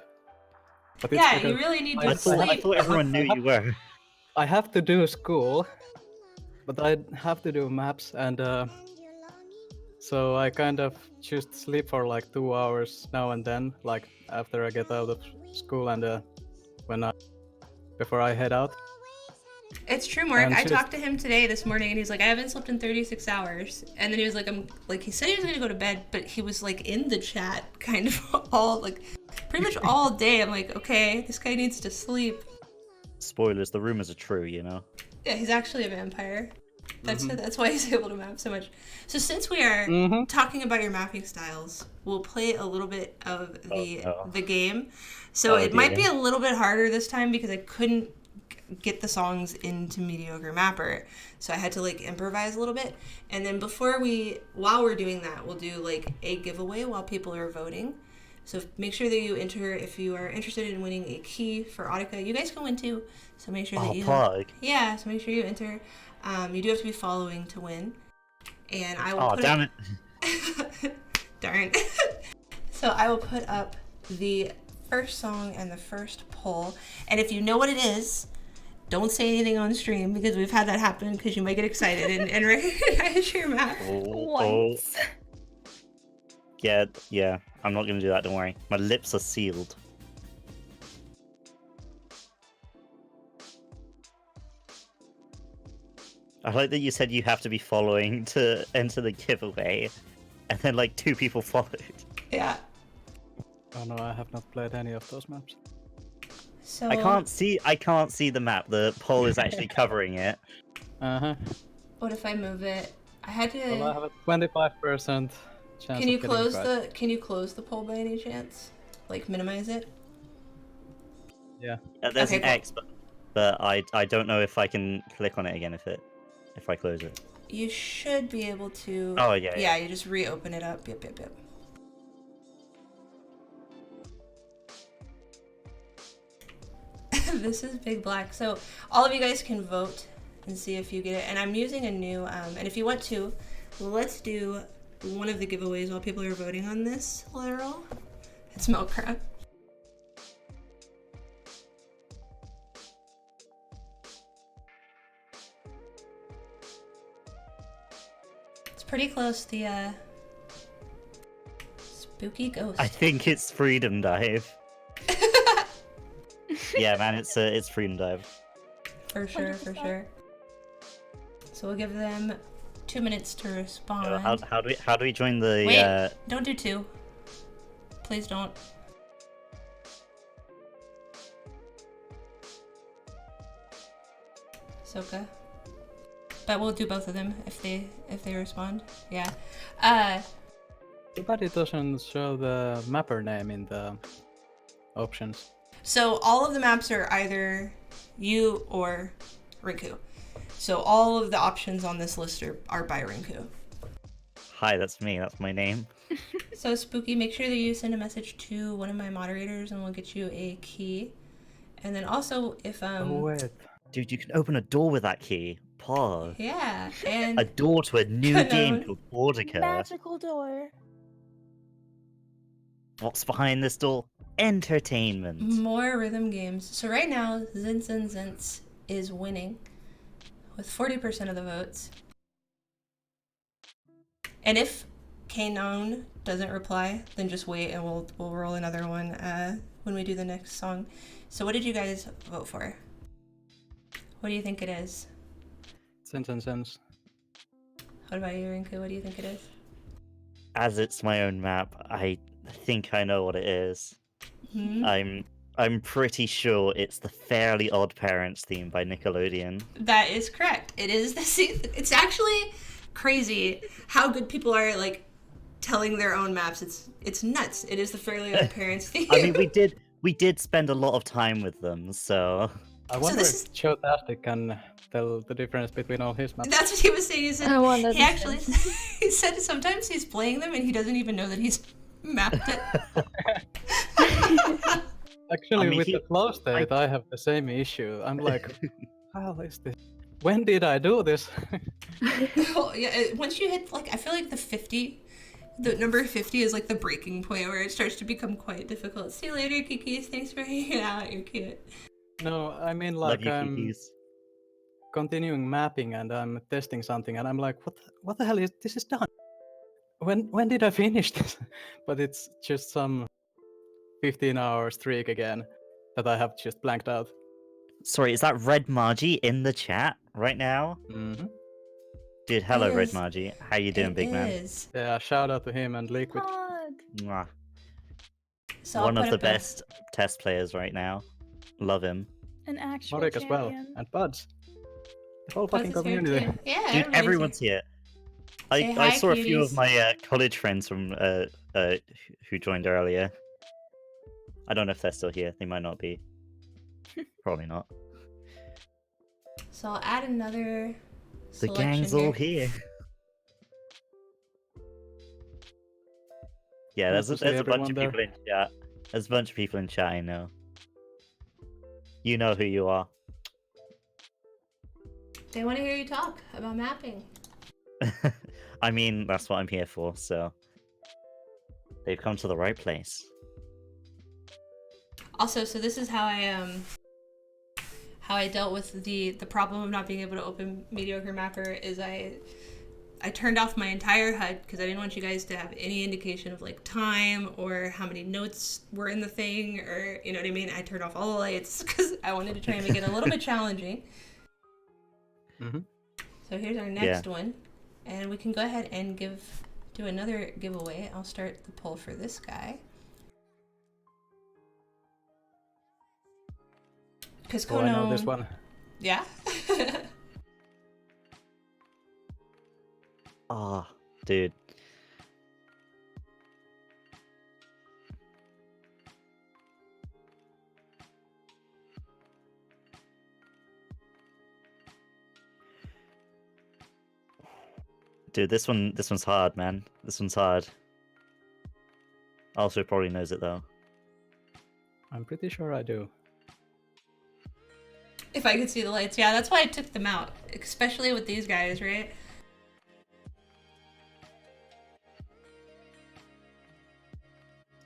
But it's Yeah, because you really need I to thought sleep. everyone knew you were. I have to do school, but I have to do maps, and so I kind of just sleep for like 2 hours now and then, like after I get out of school and before I head out. It's true, Mark. And I just- talked to him this morning, and he's like, I haven't slept in 36 hours. And then he was like, he said he was gonna go to bed, but he was like in the chat kind of pretty much all day. I'm like, okay, this guy needs to sleep. Spoilers, the rumors are true, you know? Yeah, he's actually a vampire. That's why he's able to map so much. So since we are talking about your mapping styles, we'll play a little bit of the game. So it might be a little bit harder this time because I couldn't get the songs into Mediocre Mapper, so I had to like improvise a little bit. And then while we're doing that, we'll do like a giveaway while people are voting. So make sure that you enter if you are interested in winning a key for Audica. You guys can win too, so make sure that you yeah. So make sure you enter. You do have to be following to win. And I will put damn it. Darn. So I will put up the first song and the first poll. And if you know what it is, don't say anything on stream because we've had that happen because you might get excited and recognize your map. Once. Yeah. I'm not gonna do that, don't worry. My lips are sealed. I like that you said you have to be following to enter the giveaway, and then like 2 people followed. Yeah. Oh no, I have not played any of those maps. So I can't see the map. The poll is actually covering it. what if I move it? I had to. Well, I have a 25% chance. Can you of getting close right. Can you close the poll by any chance? Like minimize it? Yeah. There's Okay, an cool. X, but I don't know if I can click on it again if I close it. You should be able to. Oh, yeah. Yeah, you just reopen it up. Yep. This is Big Black. So all of you guys can vote and see if you get it. And I'm using a new, and if you want to, let's do one of the giveaways while people are voting on this, literal. It's milk crab. It's pretty close, the spooky ghost. I think it's Freedom Dive. Yeah, man, it's Freedom Dive. For sure. So we'll give them 2 minutes to respond. How do we join the? Wait, don't do 2. Please don't. Soka. But we'll do both of them if they respond. Yeah. But it doesn't show the mapper name in the options. So all of the maps are either you or Rinku. So all of the options on this list are by Rinku. Hi, that's me. That's my name. So Spooky, make sure that you send a message to one of my moderators and we'll get you a key. And then also if Oh wait. Dude, you can open a door with that key. Pause. yeah, and A door to a new game called Audica. Magical door. What's behind this door? Entertainment. more rhythm games. So right now, Zins is winning with 40% of the votes. And if Kanon doesn't reply, then just wait and we'll roll another one when we do the next song. So what did you guys vote for? What do you think it is? Sense. What about you, Rinku? What do you think it is? As it's my own map, I think I know what it is. Hmm? I'm pretty sure it's the Fairly Odd Parents theme by Nickelodeon. That is correct. It is the. It's actually crazy how good people are like telling their own maps. It's nuts. It is the Fairly Odd Parents theme. I mean, we did spend a lot of time with them, so I wonder if Showtastic can tell the difference between all his maps. That's what he was saying. He said I wonder he the actually he said sometimes he's playing them and he doesn't even know that he's mapped it. Actually, I mean, with the flow state, I have the same issue. I'm like, how is this? When did I do this? Well, yeah, once you hit like, I feel like the number 50 is like the breaking point where it starts to become quite difficult. See you later, Kikis. Thanks for hanging out. You're cute. No, I mean love like you, I'm Kikis. continuing mapping and I'm testing something and I'm like, what the hell is this is done? When did I finish this? But it's just some 15-hour streak again that I have just blanked out. Sorry, is that Red Margie in the chat right now? Mm-hmm. Dude, hello, It Red is. Margie. How you doing, big man? Is. Yeah, shout out to him and Liquid. Pog. Mwah. So One I'll of put the up best test players right now. Love him. An actual Morik as well, champion. and Buds. The whole Buzz fucking is here community. too. Yeah, Dude, everyone's here. Say I hi, saw a few of cuties. my college friends from who joined earlier. I don't know if they're still here. They might not be. Probably not. So I'll add another The gang's all here. Yeah, Nice there's to see a bunch everyone of there. people in chat. There's a bunch of people in chat, I know. You know who you are. They want to hear you talk about mapping. I mean, that's what I'm here for, so... They've come to the right place. Also, so this is how I dealt with the problem of not being able to open Mediocre Mapper is I turned off my entire HUD because I didn't want you guys to have any indication of like time or how many notes were in the thing, or you know what I mean. I turned off all the lights because I wanted to try and make it a little bit challenging. Mm-hmm. So here's our next one, and we can go ahead and do another giveaway. I'll start the poll for this guy. Because Oh, I know this one. Yeah. Ah, dude. Dude, this one's hard, man. This one's hard. Also probably knows it though. I'm pretty sure I do. If I could see the lights, yeah, that's why I took them out, especially with these guys, right?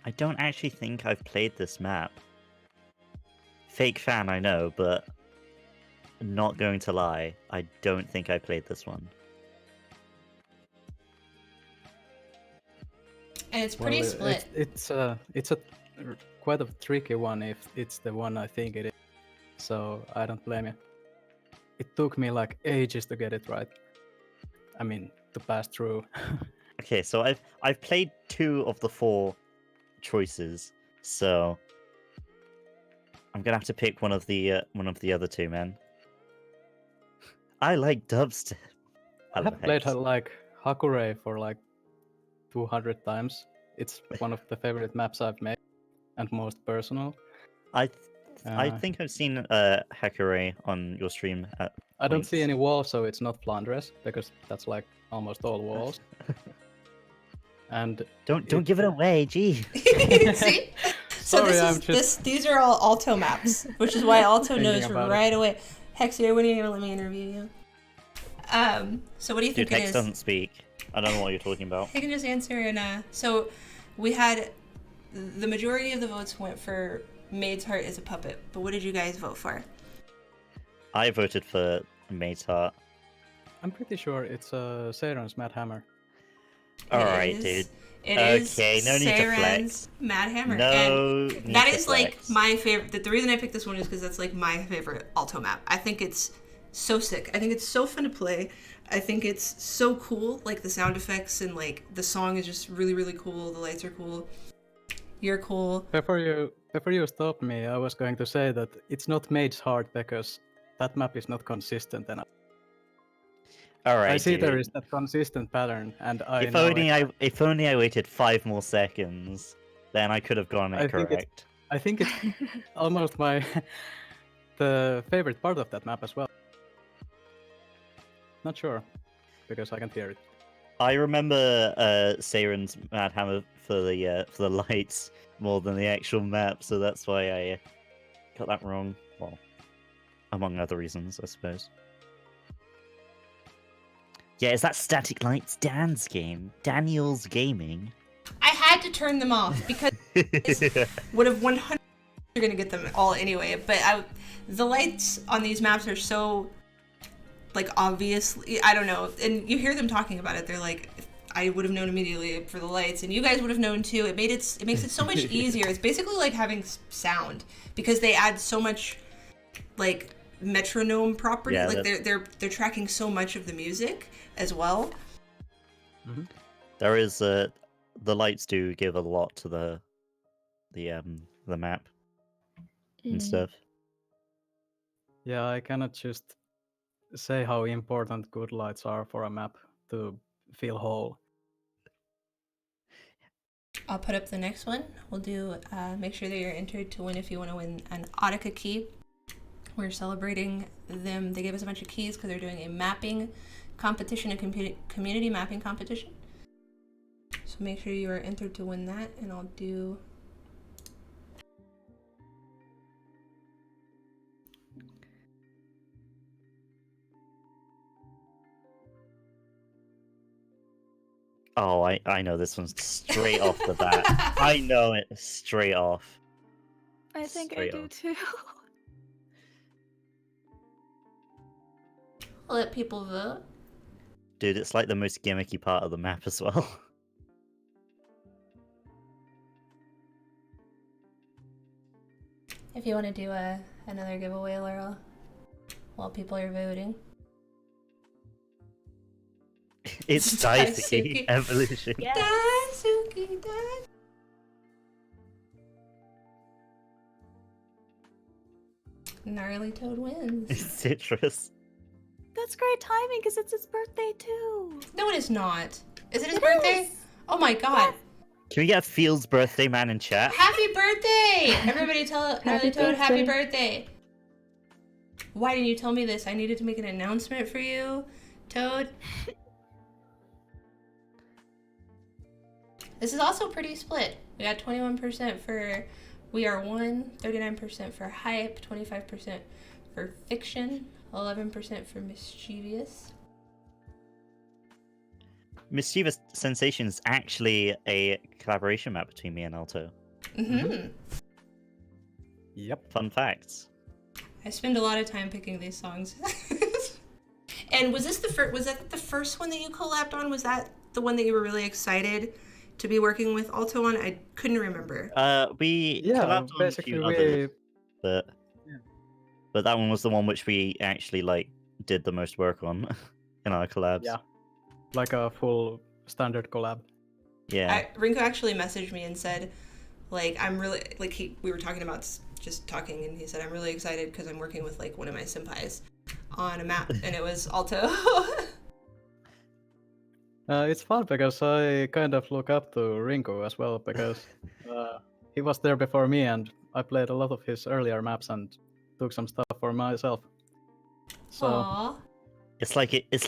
I don't actually think I've played this map. Fake fan, I know, but not going to lie, I don't think I played this one. And it's pretty split. It's a quite a tricky one if it's the one I think it is. So I don't blame you. It took me like ages to get it right. I mean, to pass through. Okay, so I've played 2 of the 4 choices, so I'm gonna have to pick one of the other 2, man. I like dubstep. I have played like Hakure for like 200 times. It's one of the favorite maps I've made and most personal. I think I've seen Hakure on your stream. I don't see any walls, so it's not Flandres because that's like almost all walls. And don't give it away, gee. See? Sorry, These are all Alto maps, which is why Alto knows Thinking about right away. Hexier, when are you gonna let me interview you? So what do you think Dude, it Hex is? doesn't speak. I don't know what you're talking about. I can just answer and so we had the majority of the votes went for Maid's Heart is a puppet, but what did you guys vote for? I voted for Maid's Heart. I'm pretty sure it's Seiron's Mad Hammer. Alright, dude. It is Okay, no need to flex. Mad Hammer. No and need that to is like flex. my favorite. The reason I picked this one is because that's like my favorite Alto map. I think it's so sick. I think it's so fun to play. I think it's so cool. Like the sound effects and like the song is just really, really cool. The lights are cool. You're cool. Before you stop me, I was going to say that it's not Maid's Heart because that map is not consistent enough. Alright, I see dude. there is that consistent pattern, and If only I waited 5 more seconds, then I could have gotten it correct. I think it's almost the favorite part of that map as well. Not sure, because I can't hear it. I remember Saren's Mad Hammer for the lights more than the actual map, so that's why I got that wrong. Well, among other reasons, I suppose. Yeah, is that Static Lights Dan's game? Daniel's Gaming? I had to turn them off because would have 100% going to get them all anyway. But the lights on these maps are so, like, obviously, I don't know. And you hear them talking about it. They're like, I would have known immediately for the lights, and you guys would have known too. It makes it so much easier. It's basically like having sound because they add so much, like, metronome property. Yeah, like they're tracking so much of the music as well. Mm-hmm. There is the lights do give a lot to the map and stuff. Yeah, I cannot just say how important good lights are for a map to feel whole. I'll put up the next one. We'll do make sure that you're entered to win if you want to win an Audica key. We're celebrating them. They gave us a bunch of keys because they're doing a mapping competition, a community mapping competition. So make sure you are entered to win that, and I'll do. Oh, I know this one's straight off the bat. I know it straight off. I think Straight I do off. too. I'll let people vote. Dude, it's like the most gimmicky part of the map as well. If you want to do another giveaway, Laurel, while people are voting. It's Daisuke. Daisuke Evolution. Yes. Daisuke, Daisuke. Gnarly Toad wins. Citrus. That's great timing because it's his birthday too. No, it is not. Is it his birthday? is. Oh my god. Can we get Field's birthday man in chat? Happy birthday! Everybody tell Gnarly Happy Toad happy birthday. birthday. Why didn't you tell me this? I needed to make an announcement for you, Toad. This is also pretty split. We got 21% for We Are One, 39% for Hype, 25% for Fiction, 11% for Mischievous. Mischievous Sensation is actually a collaboration map between me and Alto. Mm-hmm. Yep. Fun facts. I spend a lot of time picking these songs. And was this was that the first one that you collabed on? Was that the one that you were really excited to be working with Alto on? I couldn't remember. We Yeah, collabed on a basically few we. others, but Yeah. but that one was the one which we actually like did the most work on in our collabs. Yeah. Like a full standard collab. Yeah. Rinku actually messaged me and said, like, I'm really, like, we were talking about just talking, and he said, I'm really excited because I'm working with, like, one of my senpais on a map, and it was Alto. It's fun because I kind of look up to Rinku as well because he was there before me and I played a lot of his earlier maps and took some stuff for myself. So Aww. It's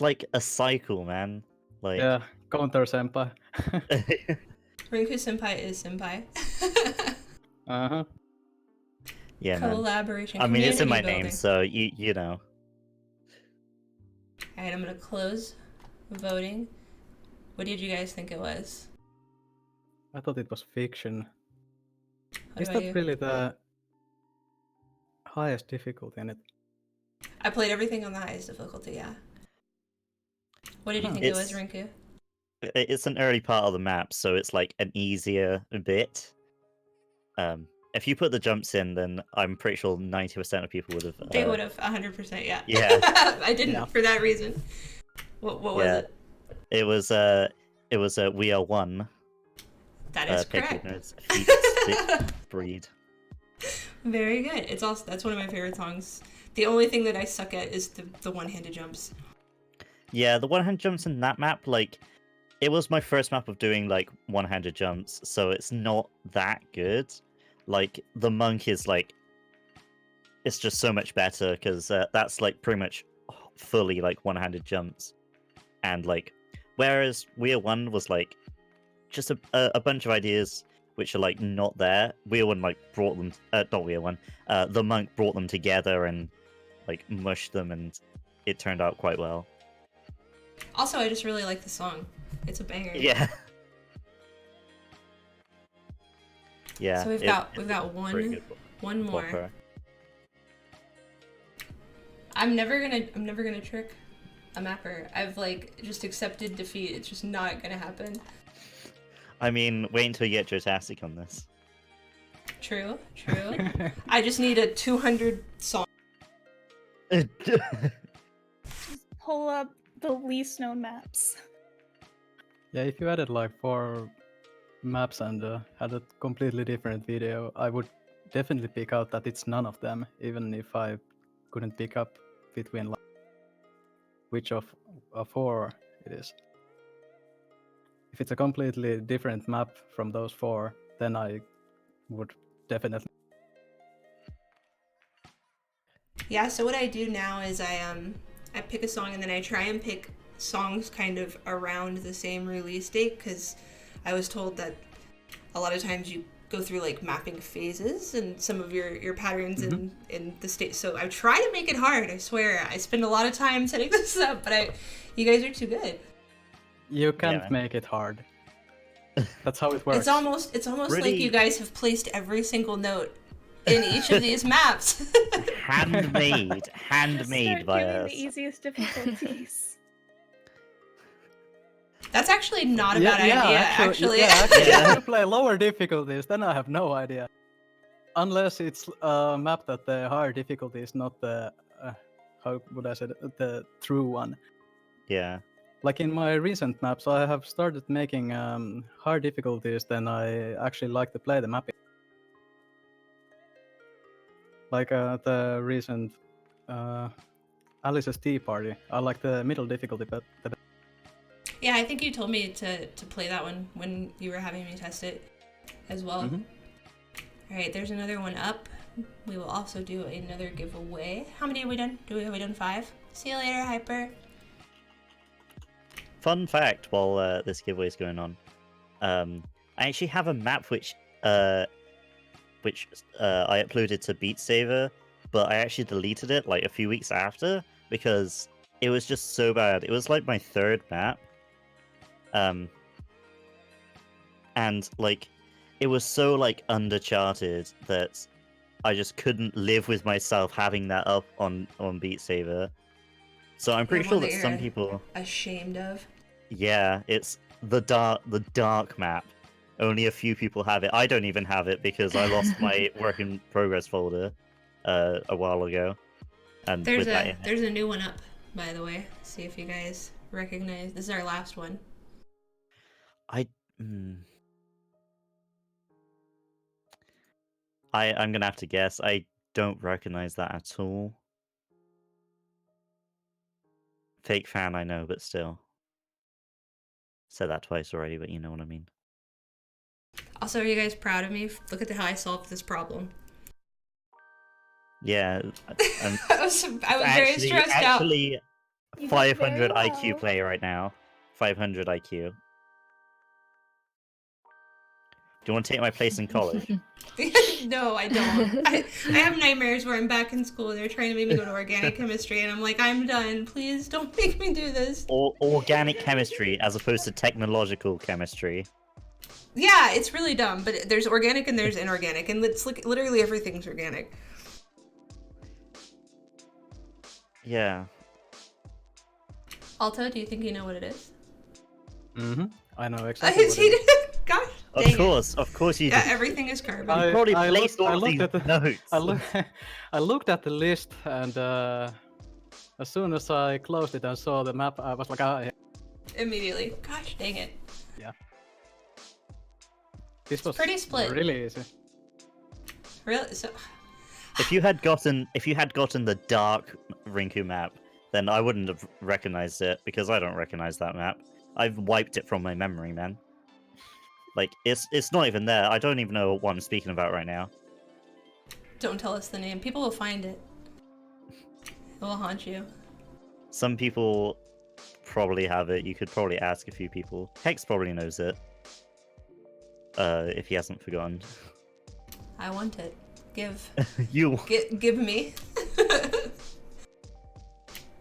like a cycle, man. Like yeah, counter senpai. RinkuSenpai is senpai. Uh-huh. yeah, man. Collaboration. I mean, it's in my community name, building. so you know. Alright, I'm gonna close voting. What did you guys think it was? I thought it was Fiction. What Is about that you? really the highest difficulty in it? I played everything on the highest difficulty, yeah. What did you think it was, It's- Rinku? It's an early part of the map, so it's like an easier bit. If you put the jumps in, then I'm pretty sure 90% of people would have. They would have 100%, yeah. Yeah. I didn't Yeah. for that reason. What was Yeah. it? It was We Are One. That is Pick correct. Ignorance, Feet, Stick, Breed. Very good. It's also that's one of my favorite songs. The only thing that I suck at is the one-handed jumps. Yeah, the one-hand jumps in that map, like, it was my first map of doing like one-handed jumps, so it's not that good. like the monk is like it's just so much better because that's like pretty much fully like one-handed jumps, and like whereas Weir 1 was like just a bunch of ideas which are like not there. Weir 1 like brought them not Weir 1, the monk brought them together and like mushed them, and it turned out quite well. Also, I just really like the song. It's a banger. Yeah. Yeah. So we've got one more. Popper. I'm never gonna trick a mapper. I've like just accepted defeat. It's just not gonna happen. I mean, wait until you get Jotastic on this. True. I just need a 200 song. Just pull up the least known maps. Yeah, if you added like 4 maps and had a completely different video, I would definitely pick out that it's none of them, even if I couldn't pick up between like, which of 4 it is. If it's a completely different map from those 4, then I would definitely. Yeah, so what I do now is I pick a song and then I try and pick songs kind of around the same release date, because I was told that a lot of times you go through like mapping phases and some of your patterns in the state. So I try to make it hard, I swear. I spend a lot of time setting this up, but you guys are too good. You can't make it hard. That's how it works. It's almost Really? like you guys have placed every single note in each of these maps. Handmade Start by doing us. the easiest difficulties. That's actually not a bad idea, actually. Yeah, actually, if you play lower difficulties, then I have no idea. Unless it's a map that the higher difficulty is not the, how would I say, the true one. Yeah. Like in my recent maps, I have started making higher difficulties than I actually like to play the mapping. Like the recent Alice's Tea Party, I like the middle difficulty, but Yeah, I think you told me to play that one when you were having me test it as well. All right, there's another one up. We will also do another giveaway. How many have we done? Have we done 5? See you later, Hyper. Fun fact while this giveaway is going on, I actually have a map which I uploaded to Beat Saber, but I actually deleted it like a few weeks after because it was just so bad. It was like my 3rd map. And like it was so like undercharted that I just couldn't live with myself having that up on Beat Saber. So I'm pretty sure that some people ashamed of. Yeah, it's the dark map. Only a few people have it. I don't even have it because I lost my work in progress folder a while ago. And there's a new one up, by the way. See if you guys recognize. This is our last one. I'm gonna have to guess. I don't recognize that at all. Fake fan, I know, but still. Said that twice already, but you know what I mean. Also, are you guys proud of me? Look at how I solved this problem. Yeah, I was very stressed out. Actually, 500 IQ play right now. 500 IQ. Do you want to take my place in college? No, I don't. I have nightmares where I'm back in school. They're trying to make me go to organic chemistry, and I'm like, I'm done. Please don't make me do this. Organic chemistry as opposed to technological chemistry. Yeah, it's really dumb, but there's organic and there's inorganic, and it's like literally everything's organic. Yeah. Alto, do you think you know what it is? I know exactly what it is. Gosh, Of course you do. Yeah, everything is carbon. I looked at the list, and as soon as I closed it and saw the map, I was like, yeah. Immediately. Gosh, dang it. Yeah. This was pretty split. Really easy. Really? So... If you had gotten the dark Rinku map, then I wouldn't have recognized it because I don't recognize that map. I've wiped it from my memory, man. Like, it's not even there. I don't even know what I'm speaking about right now. Don't tell us the name. People will find it. It will haunt you. Some people probably have it. You could probably ask a few people. Hex probably knows it. If he hasn't forgotten. I want it. Give. You. Give me.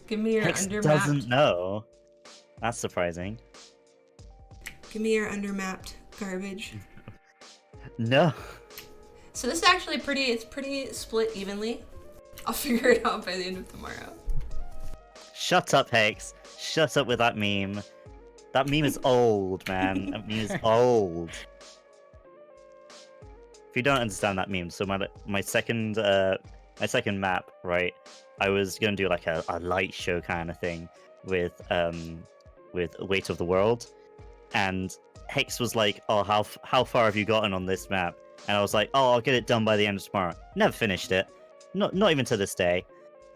Give me your Hex undermapped. doesn't know. That's surprising. Give me your undermapped garbage. No. So this is actually it's pretty split evenly. I'll figure it out by the end of tomorrow. Shut up, Hex. Shut up with that meme. That meme is old, man. That meme is old. If you don't understand that meme, so my second map, right? I was gonna do like a light show kind of thing with Weight of the World, and Hex was like, "Oh, how far have you gotten on this map?" And I was like, "Oh, I'll get it done by the end of tomorrow." Never finished it. Not even to this day.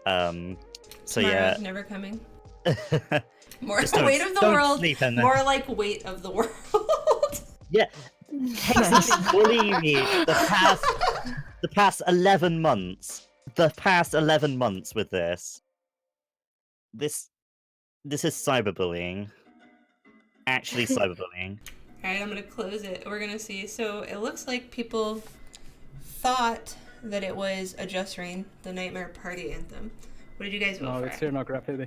So Tomorrow's yeah. never coming. More Just Weight of the don't World. sleep in there. More like Weight of the World. Yeah. Hex is bullying me the past 11 months. The past 11 months with this. This is cyberbullying. Actually cyberbullying. Alright, I'm gonna close it. We're gonna see. So it looks like people thought that it was A Just Rain, the Nightmare Party Anthem. What did you guys vote for? No, it's here, no graffiti.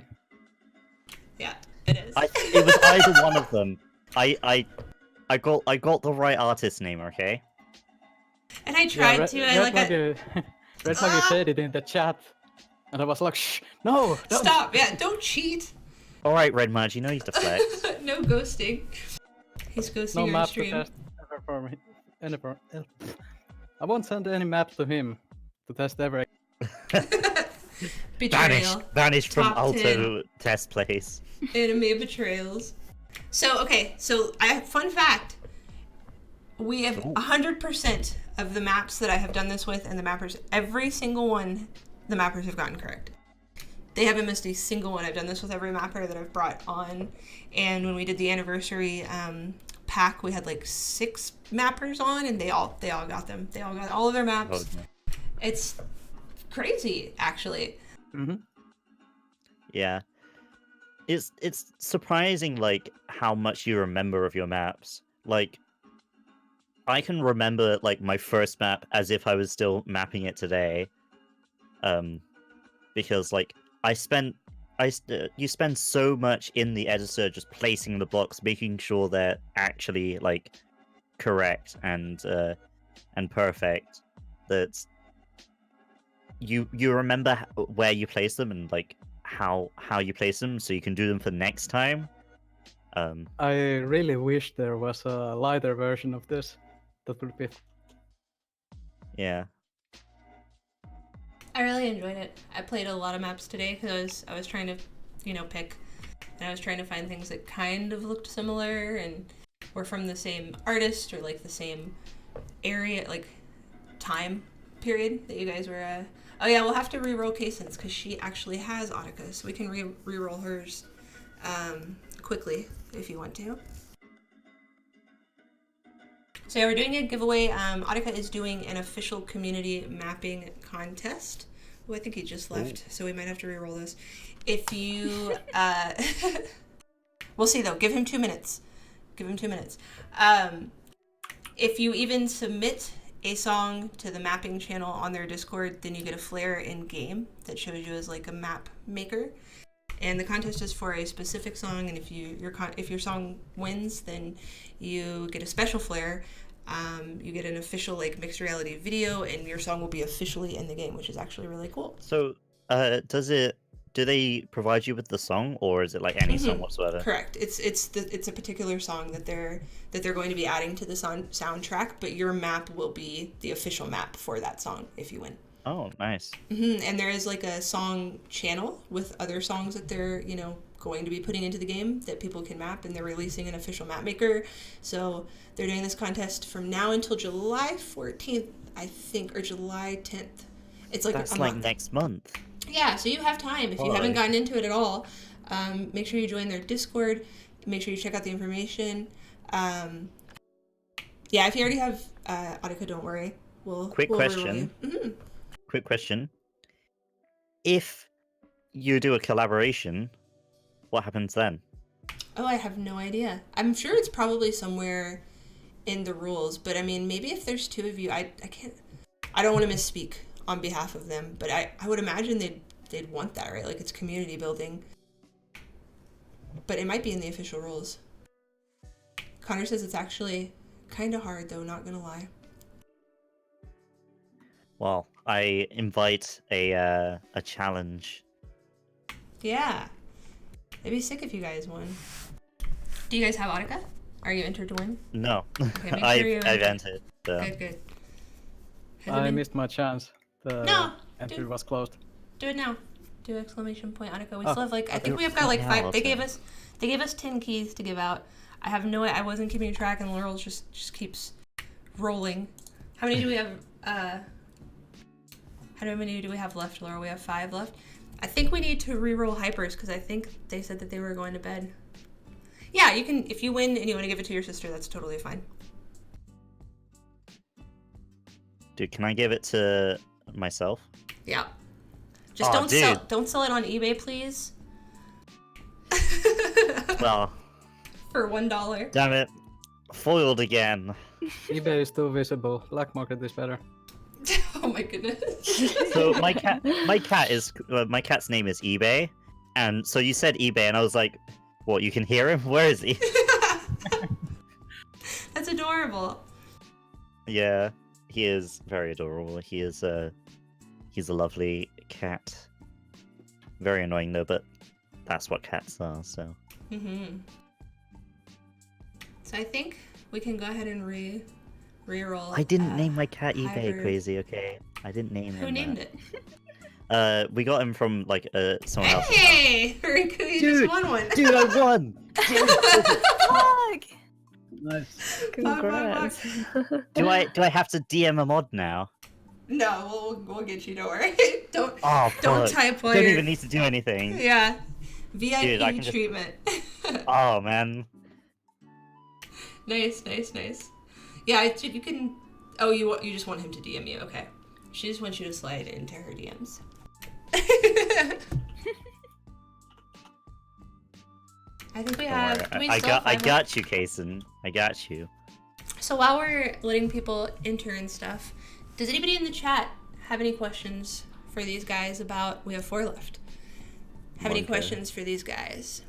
Yeah, it is. It was either one of them. I got the right artist name, okay? And I tried yeah, to. I Red Maggie said it in the chat, and I was like, "Shh, no, don't. Stop! Yeah, don't cheat. All right, Red Mudge, you know you deflect. No ghosting. He's ghosting No our map to stream. test ever for me. I won't send any map to him to test ever." Betrayal. Vanish from Top Alto test place. Anime betrayals. So okay, I have fun fact. We have 100% of the maps that I have done this with, and the mappers, every single one, the mappers have gotten correct. They haven't missed a single one. I've done this with every mapper that I've brought on, and when we did the anniversary pack, we had like 6 mappers on, and they all got them. They all got all of their maps. Oh, It's crazy, actually. Mm-hmm. yeah. It's surprising, like, how much you remember of your maps. Like, I can remember, like, my first map as if I was still mapping it today. Because, like, you spend so much in the editor just placing the blocks, making sure they're actually, like, correct and perfect, that you remember where you place them and, like, how you place them, so you can do them for next time. I really wish there was a lighter version of this. That would be. Yeah. I really enjoyed it. I played a lot of maps today because I was trying to, pick, and I was trying to find things that kind of looked similar and were from the same artist or like the same area, like time period that you guys were. Oh yeah, we'll have to re-roll Kasen's because she actually has Audica, so we can re-roll hers quickly if you want to. So yeah, we're doing a giveaway. Audica is doing an official community mapping contest. Oh, I think he just left, so we might have to re-roll this. If you, we'll see though. Give him 2 minutes. Give him 2 minutes. If you even submit a song to the mapping channel on their Discord, then you get a flare in game that shows you as like a map maker. And the contest is for a specific song, and if your song wins, then you get a special flare. You get an official like mixed reality video, and your song will be officially in the game, which is actually really cool. So, do they provide you with the song, or is it like any song whatsoever? Correct. It's a particular song that they're going to be adding to the soundtrack, but your map will be the official map for that song if you win. Oh, nice. And there is like a song channel with other songs that they're, going to be putting into the game that people can map, and they're releasing an official map maker. So they're doing this contest from now until July 14th, I think, or July 10th. It's like That's a like month. next month. Yeah, so you have time. If you haven't gotten into it at all, make sure you join their Discord. Make sure you check out the information. Yeah, if you already have Audica, don't worry. Quick we'll question. Mm-hmm. Quick question. If you do a collaboration, what happens then? Oh, I have no idea. I'm sure it's probably somewhere in the rules, but I mean, maybe if there's two of you, I don't want to misspeak on behalf of them, but I would imagine they'd want that, right? Like, it's community building. But it might be in the official rules. Connor says it's actually kind of hard, though, not gonna lie. Well, I invite a challenge. Yeah. It'd be sick if you guys won. Do you guys have Audica? Are you entered to win? No. Okay, make sure I've entered. So. Good. I missed my chance. The entry was closed. Do it now. Do exclamation point Audica. We still have I think we have got 5. Yeah, They gave us 10 keys to give out. I have no I wasn't keeping track, and Laurel just keeps rolling. How many do we have? How many do we have left, Laurel? We have 5 left. I think we need to re-roll hypers because I think they said that they were going to bed. Yeah, you can. If you win and you want to give it to your sister, that's totally fine. Dude, can I give it to myself? Yeah. Just don't sell it on eBay, please. Well. For $1. Damn it. Foiled again. eBay is too visible. Black market is better. Oh my goodness. So my cat's name is eBay, and so you said eBay, and I was like, "What? You can hear him? Where is he?" That's adorable. Yeah, he is very adorable. He's a lovely cat. Very annoying though, but that's what cats are. So. Mhm. So I think we can go ahead and re-roll. I didn't name my cat eBay, hybrid. Crazy. Okay, I didn't name him. Who named it? We got him from someone else. Hey, Rinku, you just won one. Dude, I won. Fuck! Nice. Congrats. Do I have to DM a mod now? No, we'll get you. Don't worry. Don't fuck. type Don't even need to do anything. Yeah, VIP Dude, I can treatment. Oh man. Nice. Yeah, you can. Oh, you just want him to DM you? Okay. She just wants you to slide into her DMs. I think we have. I got you, Kason. I got you. So while we're letting people enter and stuff, does anybody in the chat have any questions for these guys about? We have 4 left. Have any questions for these guys?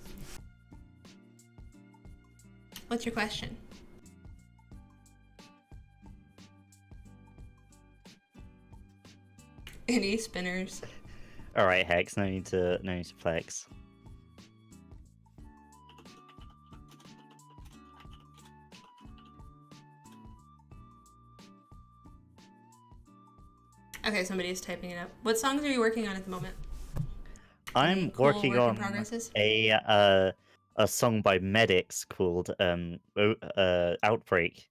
What's your question? Any spinners? All right, Hex. No need to flex. Okay, somebody's typing it up. What songs are you working on at the moment? I'm working on progresses? a song by Medics called Outbreak.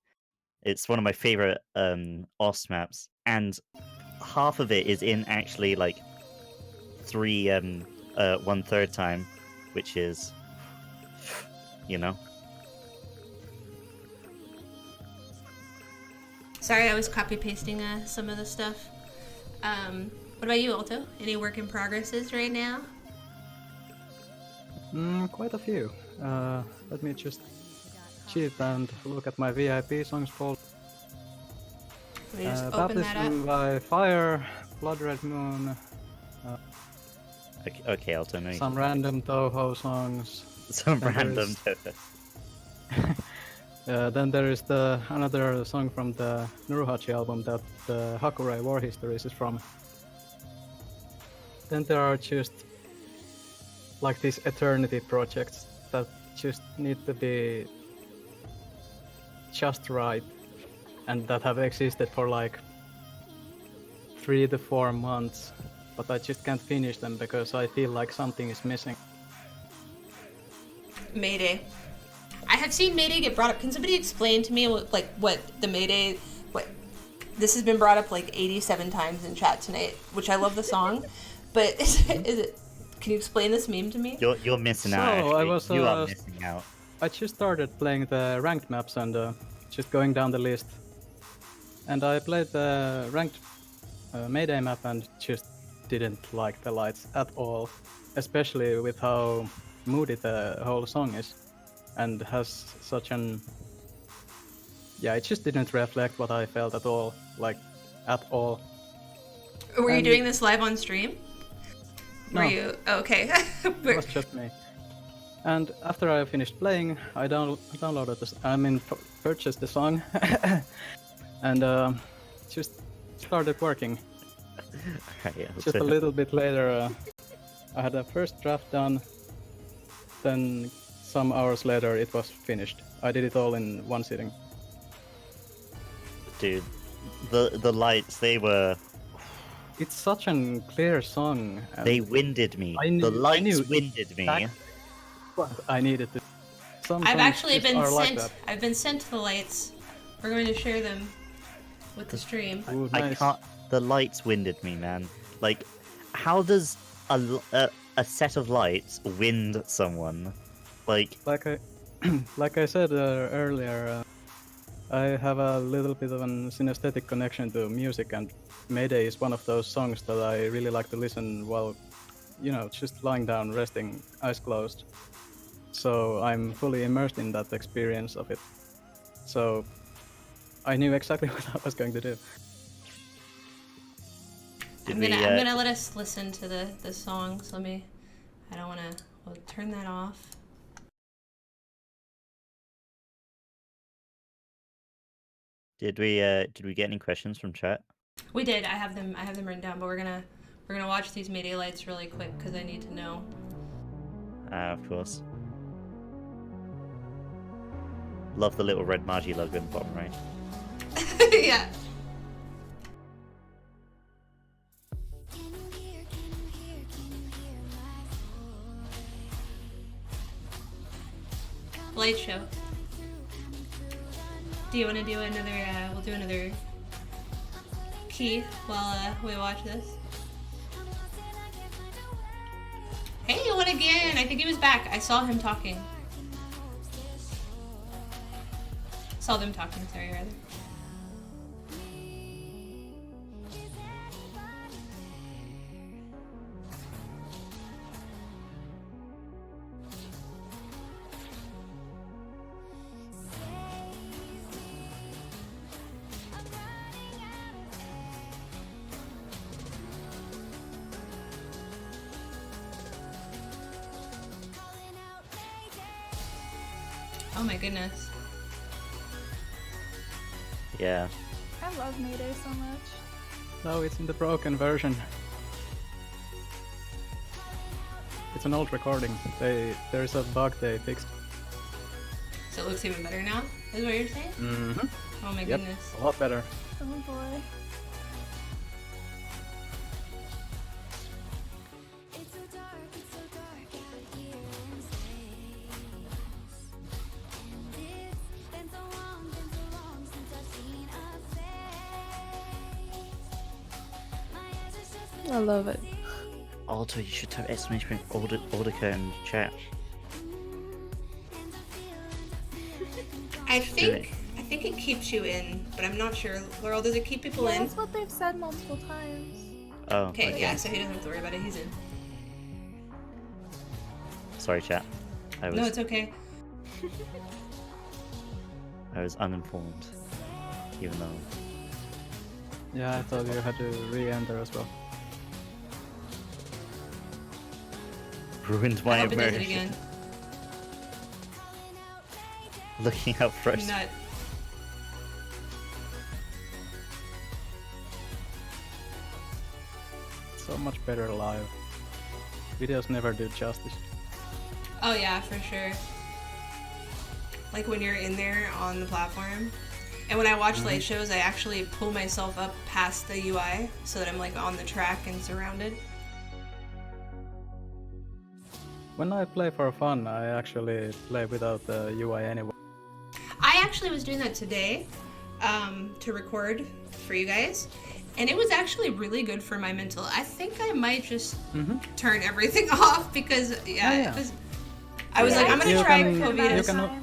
It's one of my favorite OS maps, and half of it is in actually 1/3 time, which is, Sorry, I was copy pasting some of the stuff. What about you, Alto? Any work in progresses right now? Quite a few. Let me just cheat and look at my VIP songs folder. Let me just open that Baptism up. by Fire, Blood Red Moon, okay, Alto. No, some random Toho songs. some and random. Then there is another song from the Nuruhachi album that the Hakurai War Histories is from. Then there are just these eternity projects that just need to be just right, and that have existed for 3 to 4 months, but I just can't finish them because I feel like something is missing. Mayday. I have seen Mayday get brought up. Can somebody explain to me what the Mayday? This has been brought up 87 times in chat tonight, which I love the song, but is it? Can you explain this meme to me? You're missing out. So, Actually. You are missing out. I just started playing the ranked maps and just going down the list. And I played the ranked Mayday map and just didn't like the lights at all, especially with how moody the whole song is, and has such an... Yeah, it just didn't reflect what I felt at all, like, at all. Were you doing this live on stream? No. Were you? Oh, okay. It was just me. And after I finished playing, I downloaded this, purchased the song, and just started working. Yeah, Just a little bit later, I had a first draft done, then some hours later it was finished. I did it all in one sitting. Dude, the lights, they were... It's such a clear song. And they winded me. The lights winded me. What I needed to. I've actually been sent. Like that. I've been sent the lights. We're going to share them with the stream. Ooh, I nice. can't. The lights winded me, man. Like, how does a set of lights wind someone? Like I said earlier, I have a little bit of an synesthetic connection to music, and Mayday is one of those songs that I really like to listen while, just lying down, resting, eyes closed. So I'm fully immersed in that experience of it. So I knew exactly what I was going to do. I'm gonna let us listen to the song. So I don't want to. We'll turn that off. Did we get any questions from chat? We did. I have them written down, but we're gonna watch these Mayday lights really quick because I need to know. Of course. Love the little red Margie logo in the bottom right. Yeah. Light show. Do you want to do another? We'll do another key while we watch this. Hey, you won again! I think he was back. I saw him talking. Saw them talking, sorry, rather. Oh my goodness. Yeah. I love Mayday so much. No, it's in the broken version. It's an old recording. There's a bug they fixed. So it looks even better now, is what you're saying? Mm-hmm. Oh my Yep, goodness. a lot better. Oh boy. I love it. Alto, you should type exclamation point Audica in chat. I think it keeps you in, but I'm not sure. Laurel, does it keep people in? That's what they've said multiple times. Oh. Okay, yeah, so he doesn't have to worry about it. He's in. Sorry, chat. No, it's okay. I was uninformed, even though. Yeah, I thought you had to re-enter as well. Ruined my I hope it does it immersion. again. Looking out first. Nut. So much better live. Videos never do justice. Oh yeah, for sure. Like when you're in there on the platform. And when I watch light shows, I actually pull myself up past the UI so that I'm like on the track and surrounded. When I play for fun, I actually play without the UI anyway. I actually was doing that today to record for you guys. And it was actually really good for my mental. I think I might just turn everything off because, yeah. It was, I was like, I'm going to try COVID.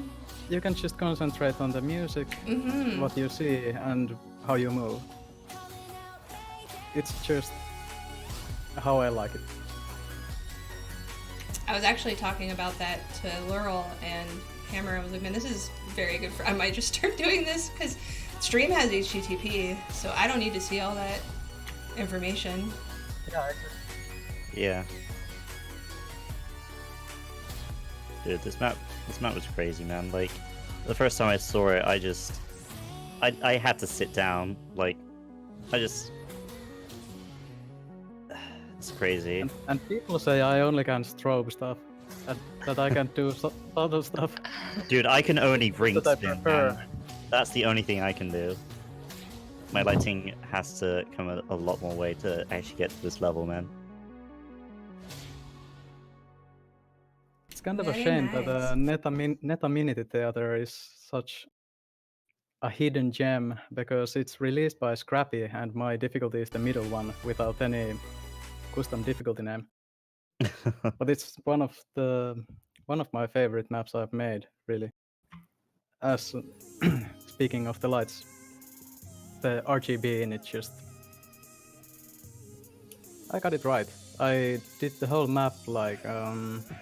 you can just concentrate on the music, what you see, and how you move. It's just how I like it. I was actually talking about that to Laurel and Hammer. I was like, man, this is very good I might just start doing this, because Stream has HTTP, so I don't need to see all that information. Yeah. Dude, this map was crazy, man. Like, the first time I saw it, I had to sit down. Like, it's crazy. And people say I only can strobe stuff, and that I can do other stuff. Dude, I can only ring That I spin, prefer. man. That's the only thing I can do. My lighting has to come a lot more way to actually get to this level, man. It's kind of Very a shame nice. that Netaminity Theater is such a hidden gem, because it's released by Scrappy and my difficulty is the middle one without any custom difficulty name. But it's one of my favorite maps I've made, really. As speaking of the lights, the RGB in it just... I got it right. I did the whole map like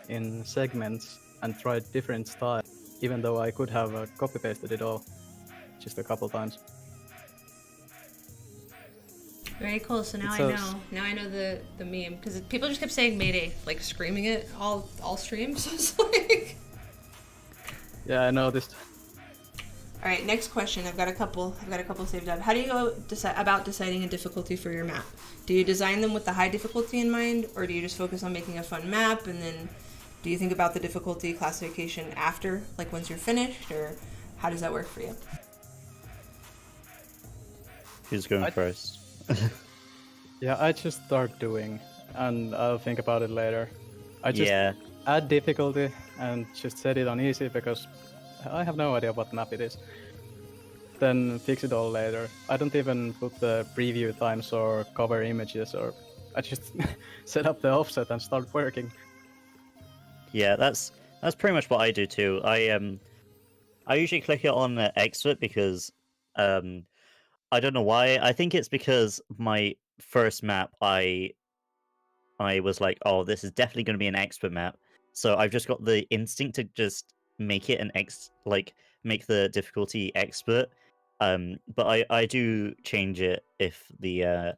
in segments and tried different styles, even though I could have copy-pasted it all just a couple times. Very cool. So now It I says- know. Now I know the meme, because people just kept saying Mayday, like screaming it all streams. So it's like. Yeah, I noticed. All right, next question. I've got a couple saved up. How do you go about deciding a difficulty for your map? Do you design them with the high difficulty in mind, or do you just focus on making a fun map, and then do you think about the difficulty classification after, like once you're finished, or how does that work for you? Who's going first? Yeah, I just start doing, and I'll think about it later. I just Yeah. add difficulty and just set it on easy, because I have no idea what map it is. Then fix it all later. I don't even put the preview times or cover images, or I just set up the offset and start working. Yeah, that's pretty much what I do too. I usually click it on expert because I don't know why. I think it's because my first map I was like, oh, this is definitely going to be an expert map. So I've just got the instinct to just make it make the difficulty expert. But I do change it if the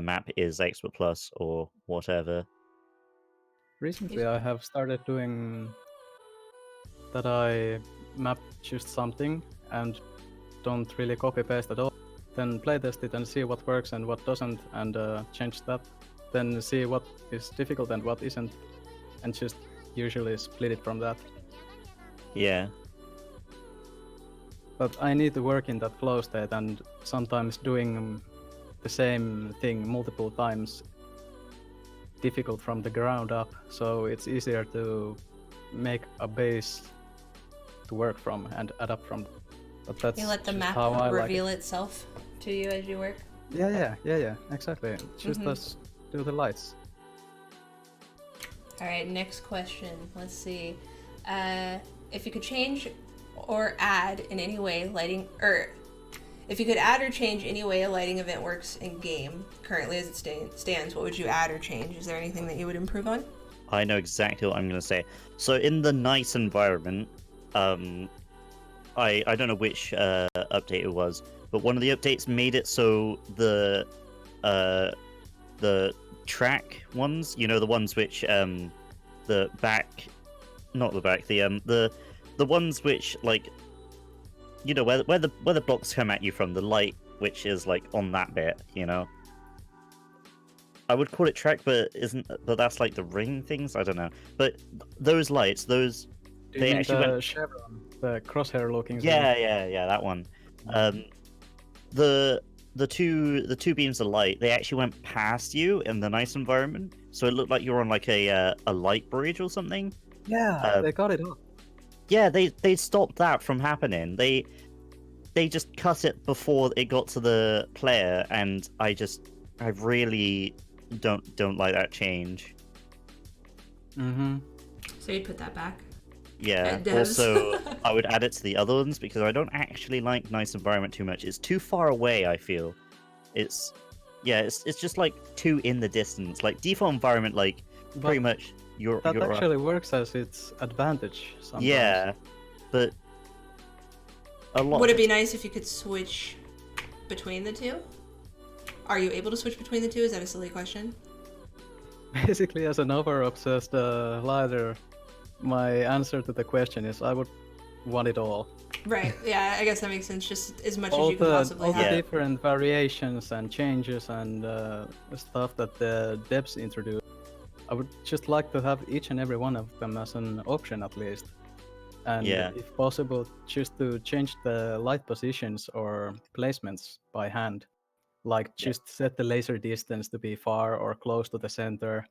map is expert plus or whatever. Recently I have started doing that. I map just something and don't really copy paste at all. Then playtest it and see what works and what doesn't, and change that. Then see what is difficult and what isn't, and just usually split it from that. Yeah. But I need to work in that flow state, and sometimes doing the same thing multiple times difficult from the ground up, so it's easier to make a base to work from and adapt from. But that's You let the just map how I reveal like it. itself to you as you work. Yeah, exactly. Just as do the lights. All right, next question. Let's see. If you could change or add in any way lighting, or if you could add or change any way a lighting event works in game currently as it stands, what would you add or change? Is there anything that you would improve on? I know exactly what I'm going to say. So in the night environment, I don't know which update it was, but one of the updates made it so the track ones, you know, the ones which the ones which, like, you know, where the blocks come at you from, the light which is like on that bit, you know. I would call it track, but that's like the ring things. I don't know. But those lights, those Do you they mean actually the went. chevron, the crosshair looking? Yeah, that one. The two beams of light, they actually went past you in the nice environment, so it looked like you were on like a light bridge or something. Yeah, they got it up. Yeah, they stopped that from happening. They just cut it before it got to the player, and I really don't like that change. Mm-hmm. So you'd put that back? Yeah. Devs. Also, I would add it to the other ones because I don't actually like nice environment too much. It's too far away, I feel. It's just like too in the distance. Like default environment, like pretty much you're That actually works as its advantage sometimes. Yeah, but a lot. Would it be nice if you could switch between the two? Are you able to switch between the two? Is that a silly question? Basically, as an over-obsessed lighter, my answer to the question is I would want it all. Right. Yeah, I guess that makes sense. Just as much as All you can possibly the have. different variations and changes and stuff that the devs introduce. I would just like to have each and every one of them as an option at least. And if possible, just to change the light positions or placements by hand. Like just set the laser distance to be far or close to the center.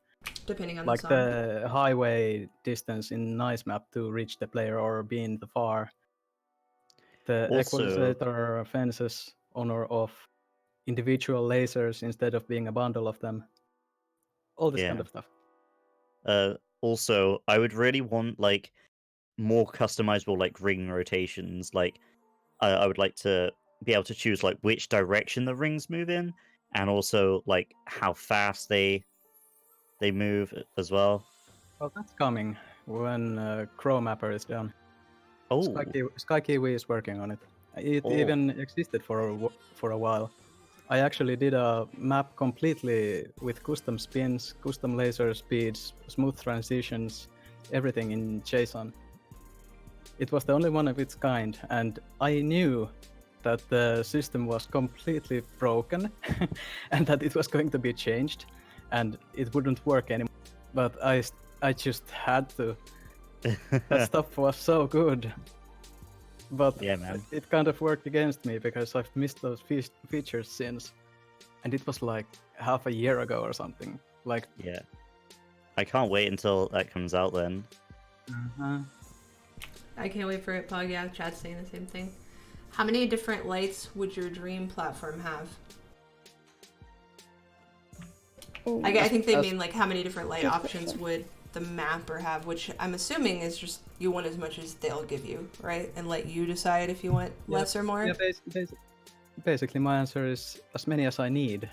Depending on like the song. the highway distance in nice map to reach the player or be in the far. The equalizer fences on or off. Individual lasers instead of being a bundle of them. All this kind of stuff. Also, I would really want like more customizable like ring rotations. Like I would like to be able to choose like which direction the rings move in, and also like how fast they move as well. Well, that's coming when Crow Mapper is done. Oh, SkyKiwi is working on it. It even existed for a while. I actually did a map completely with custom spins, custom laser speeds, smooth transitions, everything in JSON. It was the only one of its kind, and I knew that the system was completely broken and that it was going to be changed and it wouldn't work anymore. But I just had to. That stuff was so good. But yeah, man. It kind of worked against me because I've missed those features since. And it was like half a year ago or something. Like, yeah. I can't wait until that comes out then. I can't wait for it, Pog. Yeah, Chad's saying the same thing. How many different lights would your dream platform have? I think they mean like how many different light options would the mapper have, which I'm assuming is just you want as much as they'll give you, right? And let you decide if you want less or more. Yeah, basically my answer is as many as I need.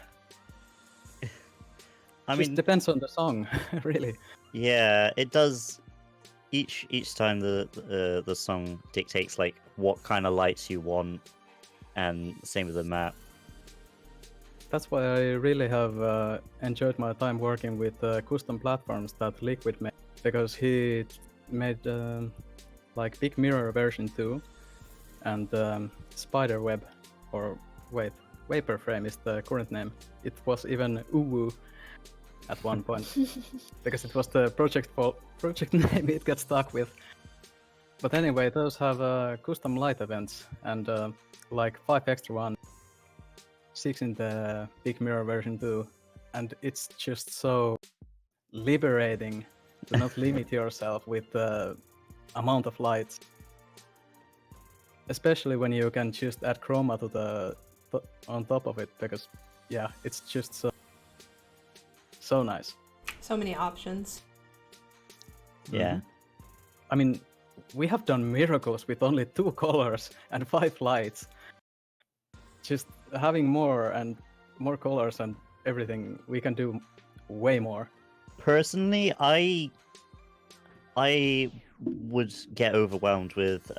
I mean, depends on the song, really. Yeah, it does. Each time the song dictates like what kind of lights you want, and same with the map. That's why I really have enjoyed my time working with custom platforms that Liquid made, because he made like Big Mirror version 2 and Spiderweb, or wait, Vapor Frame is the current name. It was even Uwu at one point because it was the project name it got stuck with. But anyway, those have custom light events and like 5 extra ones. 6 in the Big Mirror version 2, and it's just so liberating to not limit yourself with the amount of lights, especially when you can just add chroma to on top of it, because yeah, it's just so nice. So many options. Yeah. I mean, we have done miracles with only 2 colors and 5 lights. Just having more and more colors and everything, we can do way more. Personally, I would get overwhelmed with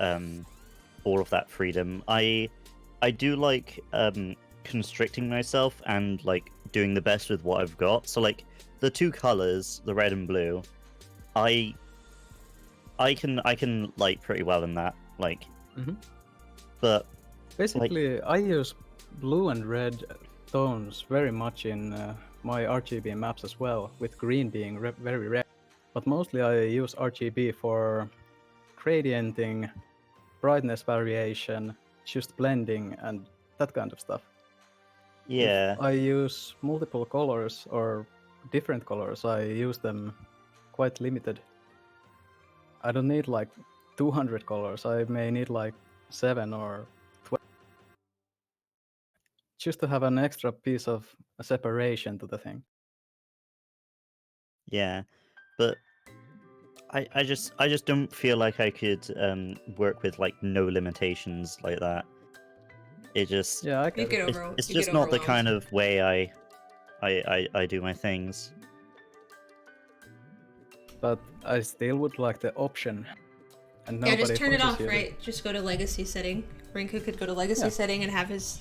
all of that freedom. I do like constricting myself and like doing the best with what I've got. So like the 2 colors, the red and blue, I can light pretty well in that. Like, but basically, I use blue and red tones very much in my RGB maps as well, with green being very rare. But mostly I use RGB for gradienting, brightness variation, just blending, and that kind of stuff. Yeah. If I use multiple colors or different colors, I use them quite limited. I don't need like 200 colors, I may need like 7 or 12. Just to have an extra piece of separation to the thing. Yeah, but I just don't feel like I could work with like no limitations like that. It just Yeah, I You get get it. over. it's you just get not the overwhelmed. kind of way I do my things. But I still would like the option. And Yeah, nobody just turn it pushes off, you to- right? Just go to legacy setting. Rinku could go to legacy Yeah. setting and have his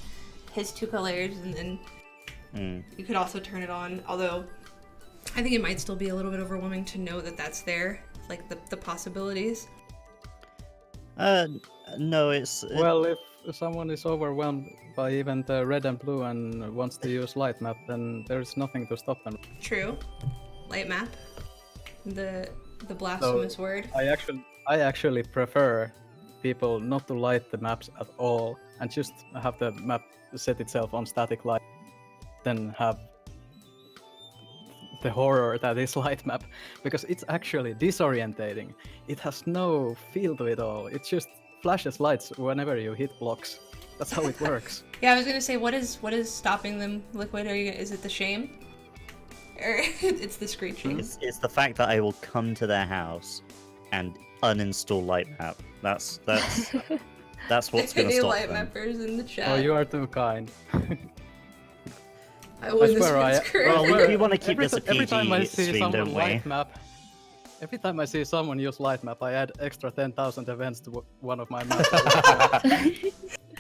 2 layers, and then you could also turn it on. Although, I think it might still be a little bit overwhelming to know that that's there, like the possibilities. No, Well, if someone is overwhelmed by even the red and blue and wants to use light map, then there's nothing to stop them. True. Light map. The blasphemous word. I actually prefer people not to light the maps at all and just have the map set itself on static light, then have the horror that is light map, because it's actually disorientating. It has no feel to it all. It just flashes lights whenever you hit blocks. That's how it works. Yeah, I was gonna say, what is stopping them, Liquid? Is it the shame? Or it's the screeching? it's the fact that I will come to their house and uninstall Lightmap. That's what's gonna Any stop light them. mappers in the chat. Oh, you are too kind. I win this swear man's career. Well, we want to keep every, this a every time I PG see stream, someone don't we? light map, every time I see someone use light map, I add extra 10,000 events to one of my maps.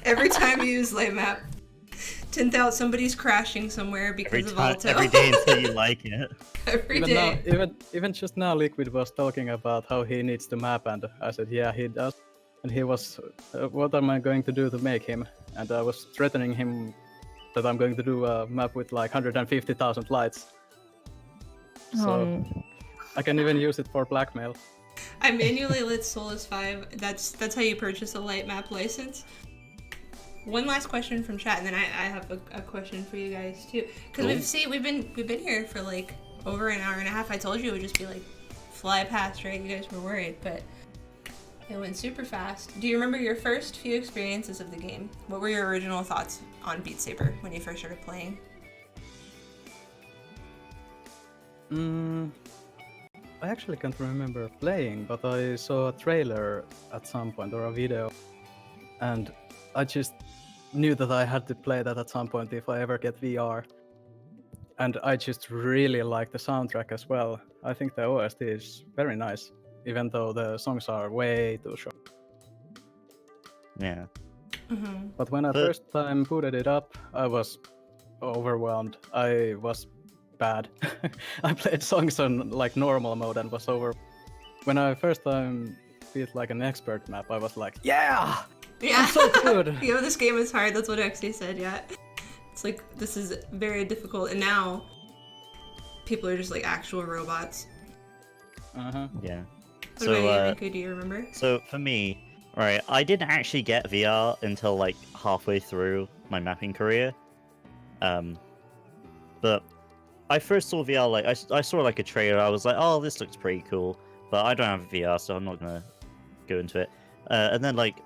Every time you use light map, 10,000, somebody's crashing somewhere because of Alto. Every day until you like it. Every even day. now, even just now, Liquid was talking about how he needs to map, and I said, yeah, he does. And he was, what am I going to do to make him? And I was threatening him that I'm going to do a map with like 150,000 lights. So I can even use it for blackmail. I manually lit Solus 5. That's how you purchase a light map license. One last question from chat, and then I have a question for you guys too. Because we've been here for like over an hour and a half. I told you it would just be like fly past, right? You guys were worried, but it went super fast. Do you remember your first few experiences of the game? What were your original thoughts on Beat Saber when you first started playing? I actually can't remember playing, but I saw a trailer at some point or a video, and I just knew that I had to play that at some point if I ever get VR. And I just really like the soundtrack as well. I think the OST is very nice, even though the songs are way too short. Yeah. Mm-hmm. But when I first time booted it up, I was overwhelmed. I was bad. I played songs on like normal mode and was over. When I first time beat like an expert map, I was like, yeah! Yeah. So good. You know, this game is hard. That's what XD said, yeah. It's like, this is very difficult. And now, people are just like actual robots. Yeah. What about you, Rinku? Do you remember? So for me, right, I didn't actually get VR until like halfway through my mapping career. But I first saw VR, like, I saw like a trailer, I was like, oh, this looks pretty cool. But I don't have VR, so I'm not gonna go into it. And then like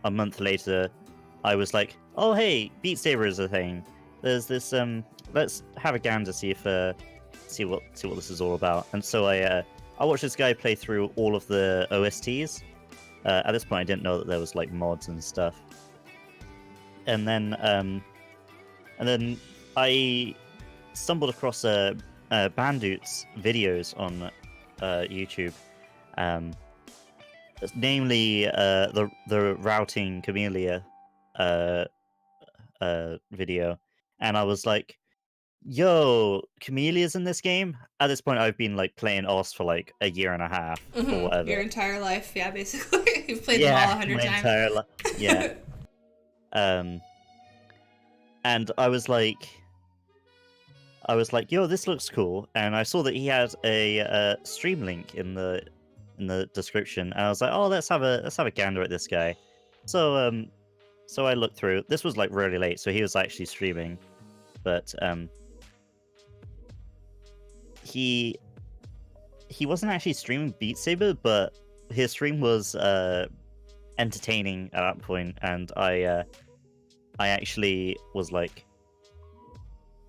a month later, I was like, oh hey, Beat Saber is a thing. There's this let's have a gander, see what this is all about. And so I watched this guy play through all of the OSTs. At this point, I didn't know that there was like mods and stuff. And then I stumbled across Bandut's videos on YouTube. Namely the routing Camellia video, and I was like, yo, Camellia's in this game? At this point I've been like playing OS for like a year and a half or whatever. Your entire life, yeah, basically. You've played them all 100 times. Entire yeah. And I was like, yo, this looks cool, and I saw that he had a stream link in the description, and I was like, oh, let's have a gander at this guy. So I looked through. This was like really late, so he was actually streaming, but he wasn't actually streaming Beat Saber, but his stream was entertaining at that point, and I actually was like,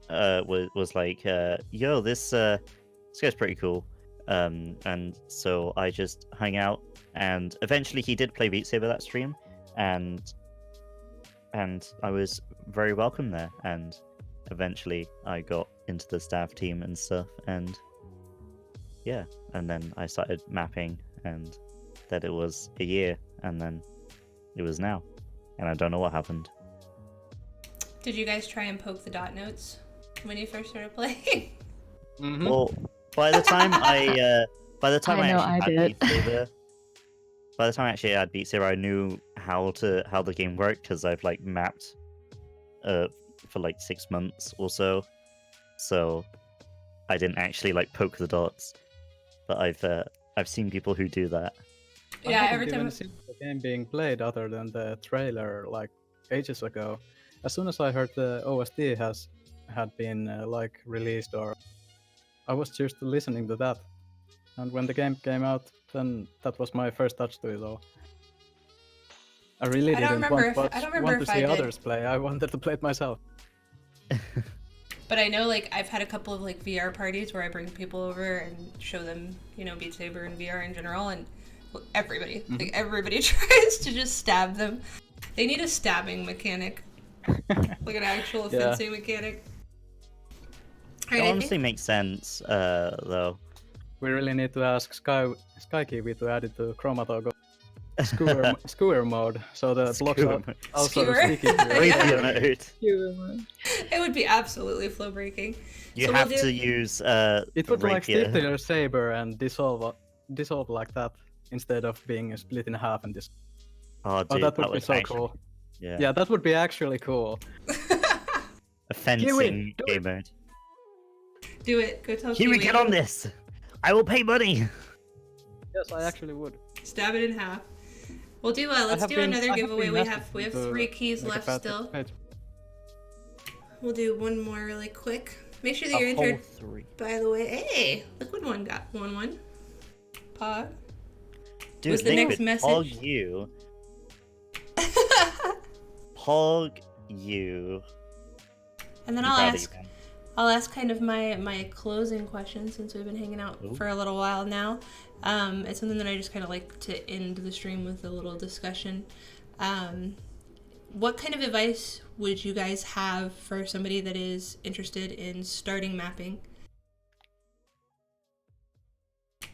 yo, this guy's pretty cool. and so I just hung out. And eventually, he did play Beat Saber that stream, and I was very welcome there. And eventually, I got into the staff team and stuff, and yeah, and then I started mapping, and then it was a year, and then it was now, and I don't know what happened. Did you guys try and poke the dot notes when you first started playing? Mm-hmm. Well, by the time I actually had Beat Saber, I knew how the game worked, because I've like mapped for like 6 months or so. So I didn't actually like poke the dots, but I've seen people who do that. Yeah, I every haven't time. even seen the game being played other than the trailer like ages ago. As soon as I heard the OST had been like released, or I was just listening to that, and when the game came out, then that was my first touch to it all. I really didn't want to see others play. I wanted to play it myself. But I know, like, I've had a couple of like VR parties where I bring people over and show them, you know, Beat Saber and VR in general, and everybody tries to just stab them. They need a stabbing mechanic, like an actual fencing mechanic. It honestly makes sense, though. We really need to ask Skykiwi to add it to Chromatoggle skewer mode, so the blocks are also sticky. It would be absolutely flow breaking. You have to use it would rapier. Like stick to your saber and dissolve like that, instead of being split in half and this. Oh, dude, that would be so cool. Yeah, that would be actually cool. A fencing game mode. Do it. Go tell Kiwi, get on this! I will pay money! Yes, I actually would. Stab it in half. We'll do let's do another giveaway. We have 3 keys left still. We'll do one more really quick. Make sure that you're entered. 3. By the way, hey, Liquid One got 1-1. Pog. Dude, what's the next message? Pog you. Pog you. And then I'll ask kind of my closing question, since we've been hanging out for a little while now. It's something that I just kind of like to end the stream with a little discussion. What kind of advice would you guys have for somebody that is interested in starting mapping?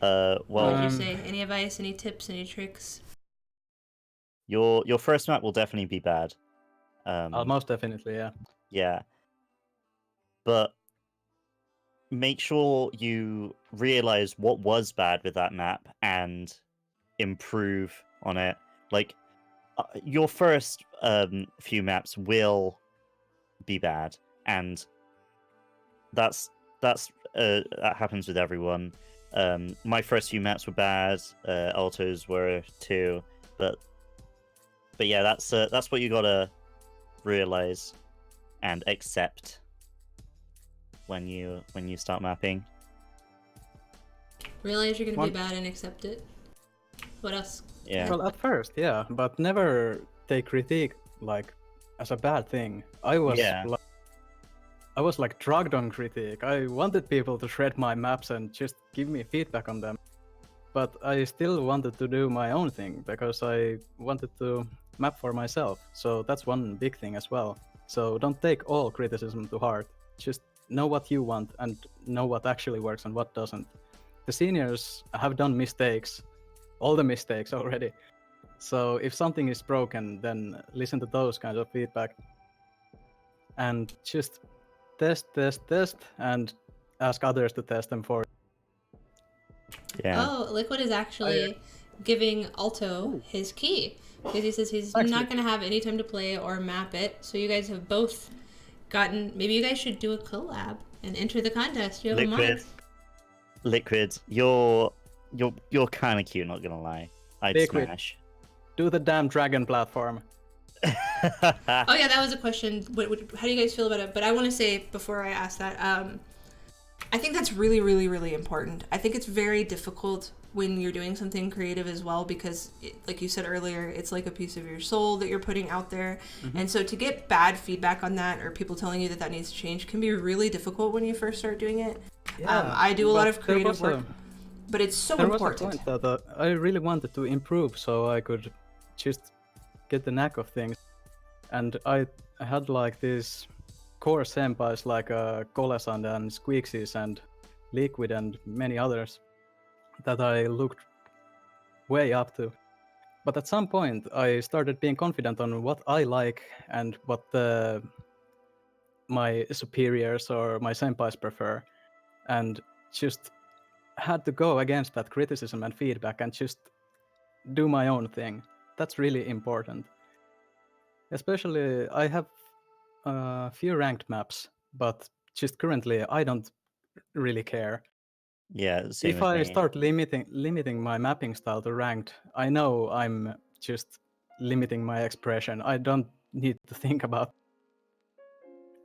Well, what would you say? Any advice? Any tips? Any tricks? Your first map will definitely be bad. Most definitely, yeah. Yeah. But make sure you realize what was bad with that map and improve on it. Like, your first few maps will be bad, and that happens with everyone. My first few maps were bad. Altos were too, but yeah, that's what you gotta realize and accept when you start mapping. Realize you're gonna be bad and accept it. What else? Yeah. Well, at first, yeah, but never take critique like as a bad thing. I was like drugged on critique. I wanted people to shred my maps and just give me feedback on them, but I still wanted to do my own thing because I wanted to map for myself. So that's one big thing as well. So don't take all criticism to heart. Just know what you want and know what actually works and what doesn't. The seniors have done mistakes, all the mistakes already. So if something is broken, then listen to those kinds of feedback and just test, and ask others to test them for you. Yeah. Oh, Liquid is actually giving Alto his key, because he says he's not going to have any time to play or map it. So you guys have both gotten. Maybe you guys should do a collab and enter the contest. You have a month. Liquid, you're kind of cute. Not gonna lie, I'd smash. Do the damn dragon platform. Oh yeah, that was a question. How do you guys feel about it? But I want to say before I ask that, I think that's really, really, really important. I think it's very difficult when you're doing something creative as well, because like you said earlier, it's like a piece of your soul that you're putting out there. Mm-hmm. And so to get bad feedback on that, or people telling you that needs to change, can be really difficult when you first start doing it. Yeah, I do a lot of creative work. but it's so there important. was a point that I really wanted to improve so I could just get the knack of things. And I had like these core senpais like collabs and Squeaksies and Liquid and many others that I looked way up to. But at some point I started being confident on what I like and what my superiors or my senpais prefer, and just had to go against that criticism and feedback and just do my own thing. That's really important. Especially, I have a few ranked maps, but just currently I don't really care. Yeah, same If as I me. start limiting my mapping style to ranked, I know I'm just limiting my expression. I don't need to think about.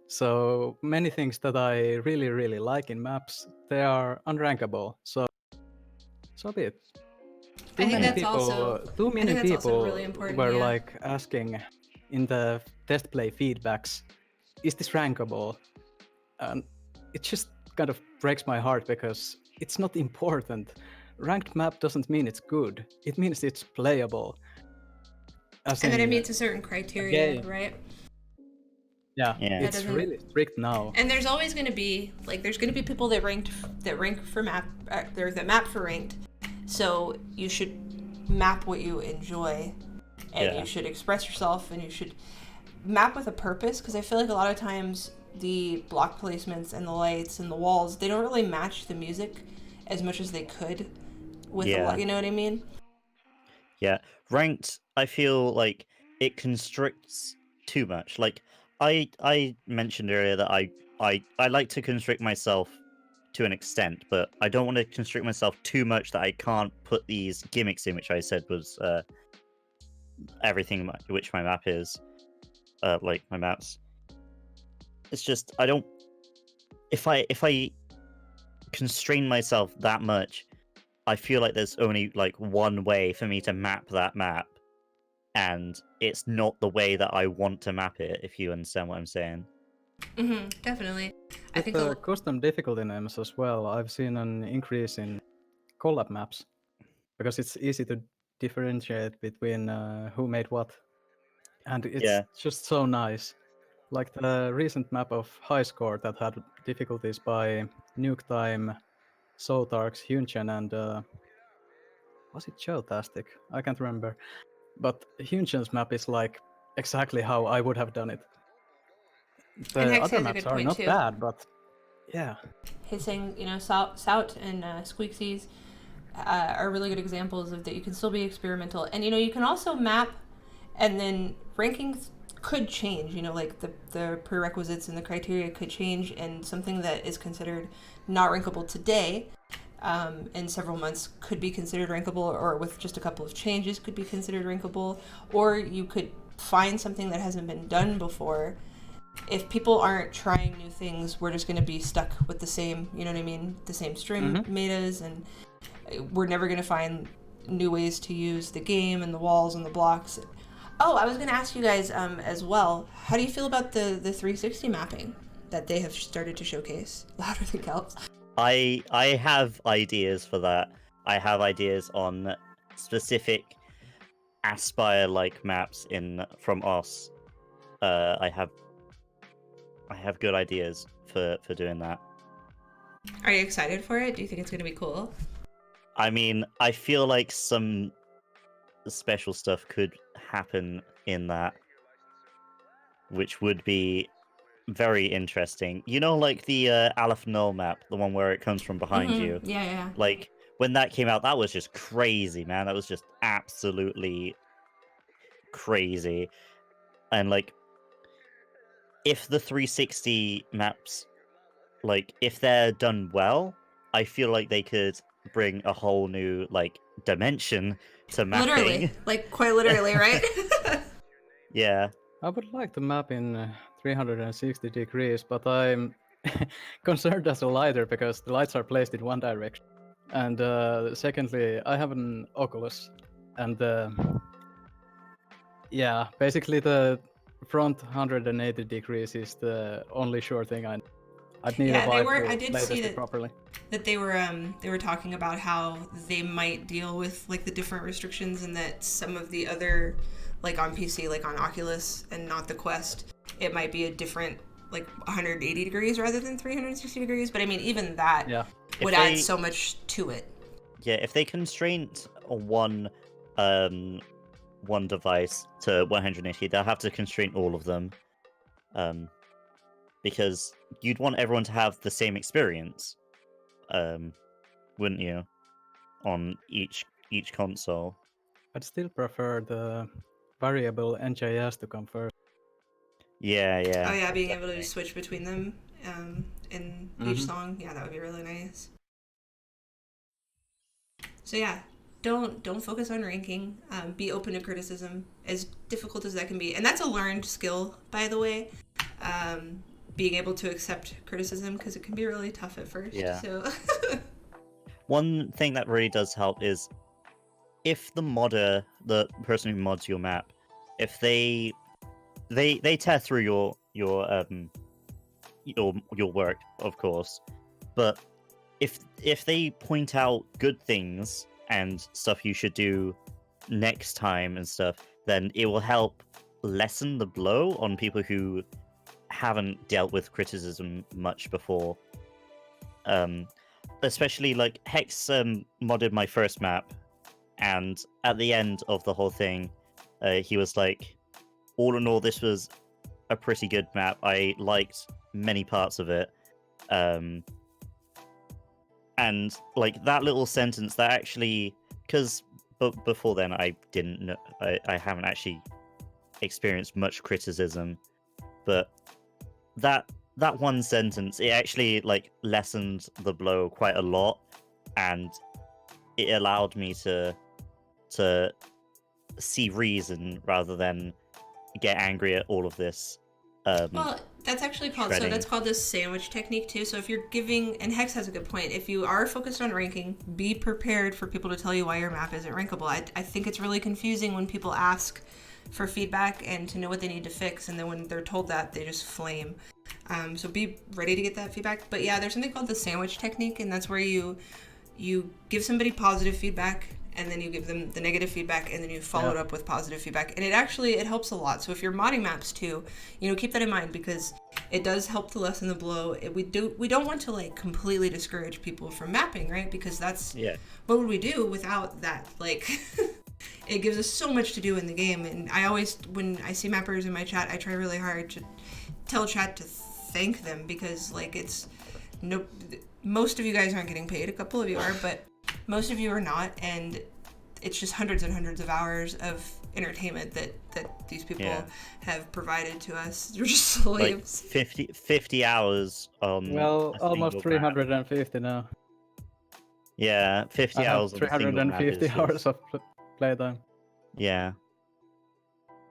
So many things that I really like in maps, they are unrankable. So be it. I think that's Too many people really important. were Yeah. like asking in the test play feedbacks, is this rankable? And it just kind of breaks my heart because it's not important. Ranked map doesn't mean it's good. It means it's playable. And then it meets a certain criteria, right? Yeah, Yeah. it's really strict now. And there's always going to be people that rank for map, that map for ranked. So you should map what you enjoy, and you should express yourself, and you should map with a purpose. Because I feel like a lot of times the block placements and the lights and the walls, they don't really match the music as much as they could with the you know what I mean? Yeah, ranked, I feel like it constricts too much. Like I mentioned earlier that I like to constrict myself to an extent, but I don't want to constrict myself too much that I can't put these gimmicks in, which I said was everything which my map is, like my maps. It's just I don't. If I constrain myself that much, I feel like there's only like one way for me to map that map, and it's not the way that I want to map it, if you understand what I'm saying. Definitely. With the custom difficulty names as well, I've seen an increase in collab maps because it's easy to differentiate between who made what, and it's just so nice. Like the recent map of High Score that had difficulties by Nuke Time, Sotarks, Hyunchen, and was it Geotastic? I can't remember. But Hyunchen's map is like exactly how I would have done it. The other maps are not bad, but yeah. Hissing, Sout and Squeaksies are really good examples of that you can still be experimental. And, you can also map, and then rankings could change, like the prerequisites and the criteria could change, and something that is considered not rankable today in several months could be considered rankable, or with just a couple of changes could be considered rankable, or you could find something that hasn't been done before. If people aren't trying new things, we're just going to be stuck with the same, the same string metas, and we're never going to find new ways to use the game and the walls and the blocks. Oh, I was going to ask you guys as well, how do you feel about the 360 mapping that they have started to showcase? Louder than Calps. I have ideas for that. I have ideas on specific Aspire-like maps from OS. I have good ideas for doing that. Are you excited for it? Do you think it's going to be cool? I mean, I feel like some special stuff could happen in that, which would be very interesting. Like the Aleph Null map, the one where it comes from behind you. Yeah. Like, when that came out, that was just crazy, man. That was just absolutely crazy. And, like, if the 360 maps, like, if they're done well, I feel like they could bring a whole new, like, dimension to mapping. Literally. Like, quite literally, right? Yeah. I would like to map in 360 degrees, but I'm concerned as a lighter because the lights are placed in one direction. And secondly, I have an Oculus, and basically the front 180 degrees is the only sure thing I know. I'd need Yeah, a they vibe were. to I did play see this properly. that they were talking about how they might deal with like the different restrictions, and that some of the other, like on PC, like on Oculus and not the Quest, it might be a different, like 180 degrees rather than 360 degrees. But I mean, even that would add so much to it. Yeah, if they constrained one device to 180, they'll have to constrain all of them. Because you'd want everyone to have the same experience, wouldn't you? On each console. I'd still prefer the variable NJS to come first. Yeah. Oh yeah, being able to switch between them in each song. Yeah, that would be really nice. So yeah, don't focus on ranking. Be open to criticism, as difficult as that can be, and that's a learned skill, by the way. Being able to accept criticism, because it can be really tough at first. Yeah. So One thing that really does help is if the modder, the person who mods your map, if they tear through your work, of course, but if they point out good things and stuff you should do next time and stuff, then it will help lessen the blow on people who haven't dealt with criticism much before. Especially like Hex modded my first map, and at the end of the whole thing, he was like, all in all, this was a pretty good map. I liked many parts of it. And like that little sentence that actually, because before then I didn't know, I haven't actually experienced much criticism, but that one sentence, it actually like lessened the blow quite a lot, and it allowed me to see reason rather than get angry at all of this. well, that's actually called shredding. so that's called the sandwich technique too. So if you're giving, and Hex has a good point, if you are focused on ranking, be prepared for people to tell you why your map isn't rankable. I think it's really confusing when people ask for feedback and to know what they need to fix, and then when they're told that, they just flame. So be ready to get that feedback. But yeah, there's something called the sandwich technique, and that's where you give somebody positive feedback, and then you give them the negative feedback, and then you follow it up with positive feedback. And it helps a lot. So if you're modding maps too, keep that in mind, because it does help to lessen the blow. We don't want to like completely discourage people from mapping, right? Because that's what would we do without that? Like it gives us so much to do in the game. And I always, when I see mappers in my chat, I try really hard to tell chat to thank them, because like most of you guys aren't getting paid. A couple of you are, but most of you are not, and it's just hundreds and hundreds of hours of entertainment that these people have provided to us. You're just slaves. Like 50 hours on almost 350 now. Yeah, 50 hours on 350 hours of playtime. Yeah.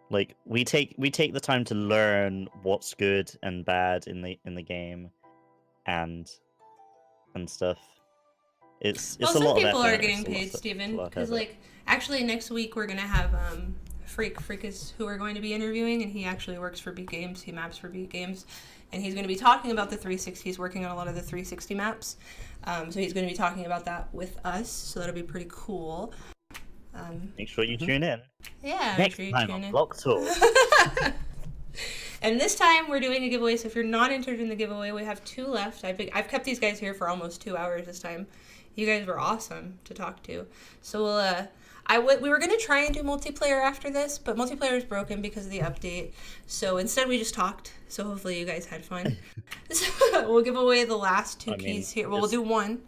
Like we take the time to learn what's good and bad in the game and stuff. It's a lot of effort. Some people are getting paid, Steven, because like actually next week we're gonna have Freak is who we're going to be interviewing, and he actually works for Beat Games. He maps for Beat Games, and he's going to be talking about the 360. He's working on a lot of the 360 maps, so he's going to be talking about that with us. So that'll be pretty cool. Make sure you tune in. Yeah, next make sure you time tune on in. BloqTalk. And this time we're doing a giveaway. So if you're not entered in the giveaway, we have 2 left. I've kept these guys here for almost 2 hours this time. You guys were awesome to talk to. So we were going to try and do multiplayer after this, but multiplayer is broken because of the update. So instead we just talked. So hopefully you guys had fun. So we'll give away the last 2 keys here. Well, we'll do 1,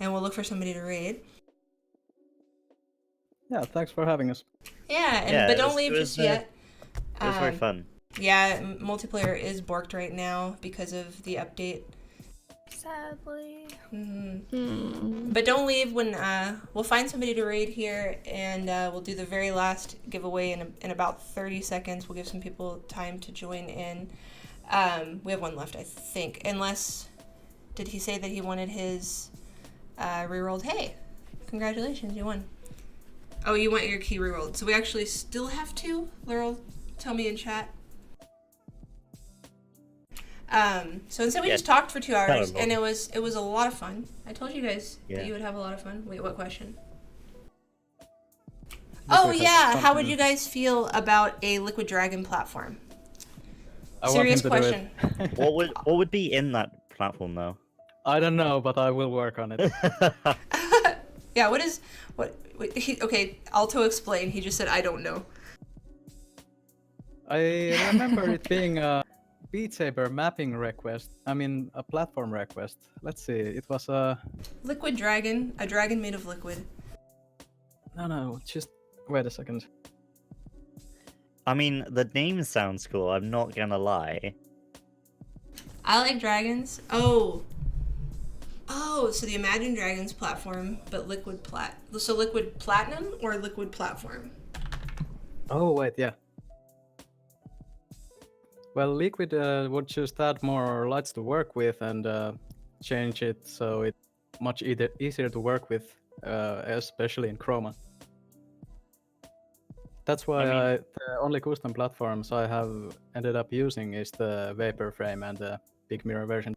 and we'll look for somebody to raid. Yeah, thanks for having us. Yeah, but don't leave just yet. It was very fun. Yeah, multiplayer is borked right now because of the update. Sadly. But don't leave. When we'll find somebody to raid here, and we'll do the very last giveaway in about 30 seconds. We'll give some people time to join in. We have 1 left, I think. Unless, did he say that he wanted his rerolled? Hey, congratulations, you won. Oh, you want your key rerolled. So we actually still have 2. Laurel, tell me in chat. So instead we Yeah. just talked for 2 hours, Terrible. and it was a lot of fun. I told you guys Yeah. that you would have a lot of fun. Wait, what question? Liquid Oh has yeah, how would something- you guys feel about a Liquid Dragon platform? I want Serious him to do question. it. What would be in that platform though? I don't know, but I will work on it. Yeah, what okay, Alto explain. He just said I don't know. I remember it being a Beat Saber mapping request. I mean, a platform request. Let's see. It was a Liquid Dragon, a dragon made of liquid. no. Just wait a second. I mean, the name sounds cool. I'm not gonna lie. I like dragons. Oh, so the Imagine Dragons platform, but Liquid So Liquid Platinum or Liquid Platform? Oh wait, yeah. Well, Liquid would just add more lights to work with and change it so it's much easier to work with, especially in Chroma. That's why the only custom platforms I have ended up using is the Vapor Frame and the Big Mirror version.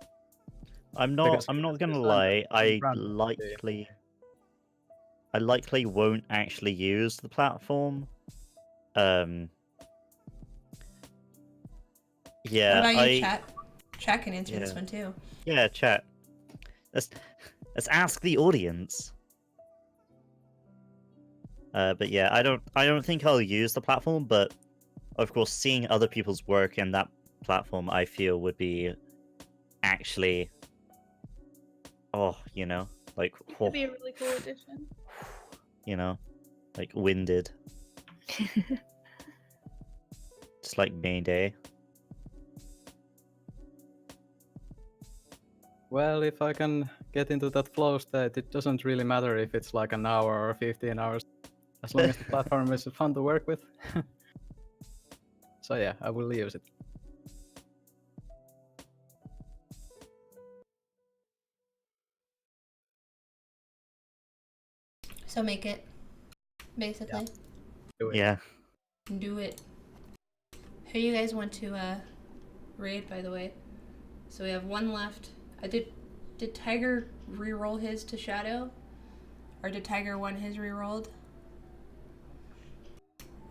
I'm not gonna lie. I likely won't actually use the platform. Yeah. What about you, chat? Chat can answer this Yeah. one too. Yeah, chat. Let's ask the audience. But yeah, I don't think I'll use the platform, but of course, seeing other people's work in that platform, I feel would be actually, like, It'd be a really cool addition. like winded, just like Mayday. Well, if I can get into that flow state, it doesn't really matter if it's like an hour or 15 hours, as long as the platform is fun to work with. So yeah, I will use it. So make it, basically. Do it. Yeah. Do it. Who you guys want to raid, by the way? So we have one left. Did Tiger re-roll his to Shadow? Or did Tiger want his re-rolled?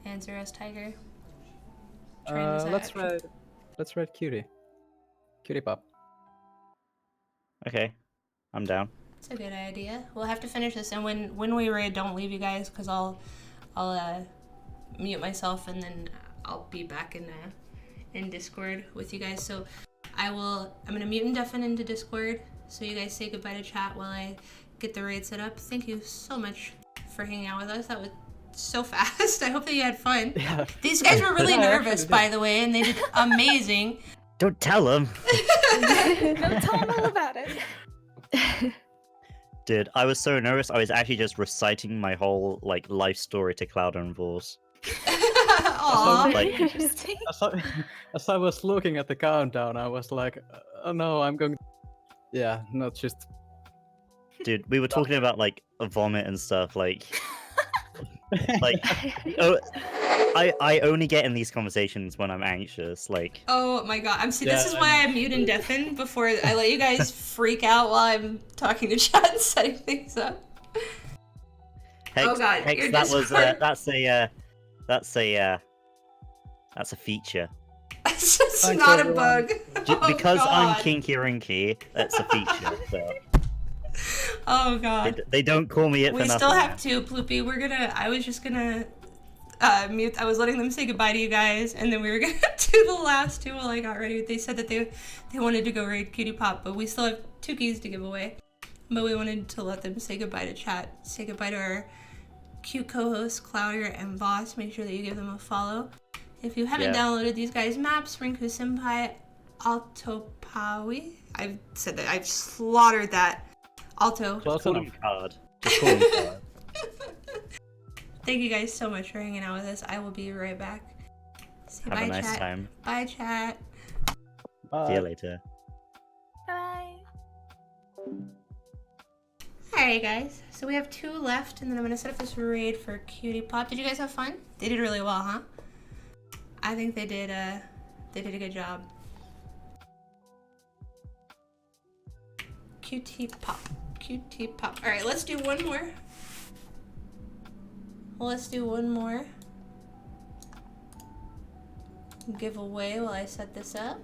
Answer us, Tiger. Trying this out. Let's raid Cutie. Cutie Pop. Okay, I'm down. It's a good idea. We'll have to finish this, and when we raid, don't leave, you guys, because I'll mute myself, and then I'll be back in Discord with you guys. So I'm gonna mute and deafen into Discord, so you guys say goodbye to chat while I get the raid set up. Thank you so much for hanging out with us. That was so fast. I hope that you had fun. Yeah. These guys were really Yeah, I nervous, actually did. by the way, and they did amazing. Don't tell them. Don't tell them all about it. Dude, I was so nervous. I was actually just reciting my whole life story to Cloud and Voice. Aww. Like- Interesting. As I was looking at the countdown, I was like, oh no, I'm going. Yeah, not just. Dude, we were talking about a vomit and stuff. Oh, I only get in these conversations when I'm anxious. Oh my god, this Yeah, is why I mute and deafen before I let you guys freak out while I'm talking to chat and setting things up. Hex, Oh god, Hex, your that was Discord- that's a feature. It's just Thanks, not everyone. a bug. Oh, Because I'm God. kinky rinky, that's a feature. So Oh god. they don't call me it for We nothing. still have two, Ploopy. I was just gonna mute. I was letting them say goodbye to you guys, and then we were gonna do the last two while I got ready. They said that they wanted to go raid Cutie Pop, but we still have 2 keys to give away. But we wanted to let them say goodbye to chat. Say goodbye to our cute co-hosts, Cloudier and Voss. Make sure that you give them a follow. If you haven't Yeah. downloaded these guys' maps, RinkuSenpai AltopahWi. I've said that. I've slaughtered that. Alto. Close Call enough. him card. Just call him card. Thank you guys so much for hanging out with us. I will be right back. Say Have bye, a nice chat. time. Bye, chat. Bye. See you later. Bye. Alright, guys. So we have 2 left, and then I'm gonna set up this raid for Cutie Pop. Did you guys have fun? They did really well, huh? I think they did a good job. QT pop. QT pop. All right, let's do one more. Let's do one more giveaway while I set this up.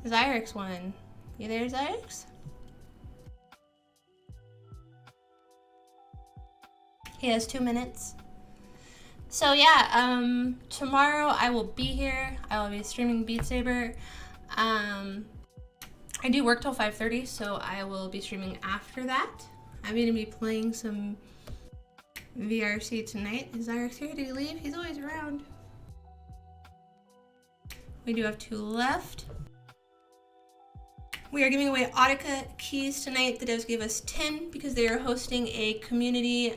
Zyrix won. You there, Zyrix? He has 2 minutes. So yeah, tomorrow I will be here. I will be streaming Beat Saber. I do work till 5:30, so I will be streaming after that. I'm gonna be playing some VRC tonight. Is Zyrix here? Did he leave? He's always around. We do have 2 left. We are giving away Audica keys tonight. The devs gave us 10 because they are hosting a community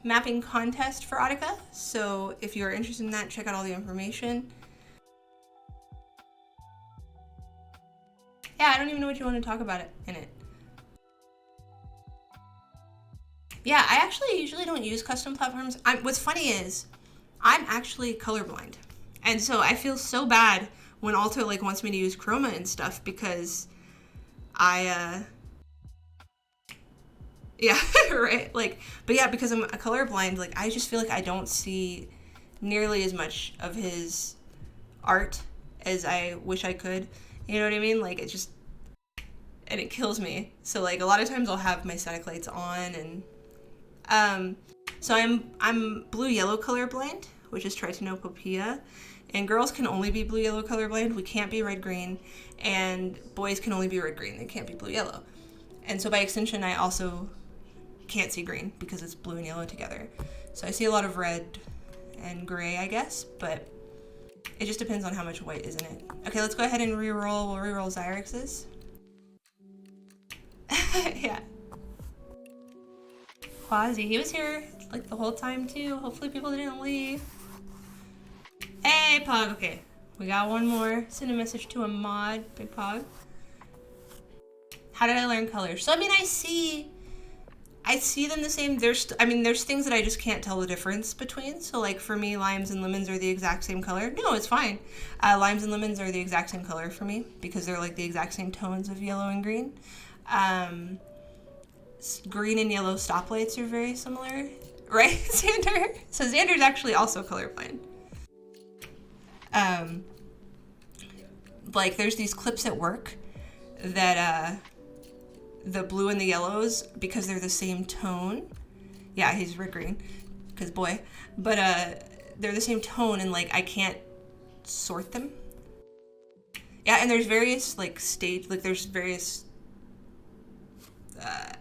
mapping contest for Audica. So if you are interested in that, check out all the information. Yeah, I don't even know what you want to talk about in it. Yeah, I actually usually don't use custom platforms. What's funny is I'm actually colorblind. And so I feel so bad when Alto like wants me to use chroma and stuff because yeah, right, like, but yeah, because I'm a colorblind, like, I just feel like I don't see nearly as much of his art as I wish I could, you know what I mean? Like, it just, and it kills me. So, like, a lot of times I'll have my static lights on, and, so I'm blue-yellow colorblind, which is tritanopopia, and girls can only be blue-yellow colorblind. We can't be red-green, and boys can only be red-green. They can't be blue-yellow. And so by extension, I also can't see green because it's blue and yellow together. So I see a lot of red and gray, I guess, but it just depends on how much white is in it. Okay, let's go ahead and re-roll. We'll re-roll Zyrix's. Yeah. Quasi, he was here like the whole time too. Hopefully people didn't leave. Hey, Pog, okay. We got one more. Send a message to a mod, Big Pog. How did I learn colors? So, I mean, I see them the same. There's things that I just can't tell the difference between. So, like, for me, limes and lemons are the exact same color. No, it's fine. Limes and lemons are the exact same color for me because they're, like, the exact same tones of yellow and green. Green and yellow stoplights are very similar. Right, Xander? So, Xander's actually also colorblind. Like, there's these clips at work that, the blue and the yellows, because they're the same tone. Yeah, he's red green, because boy. But, they're the same tone, and, like, I can't sort them. Yeah, and there's various, like, there's various,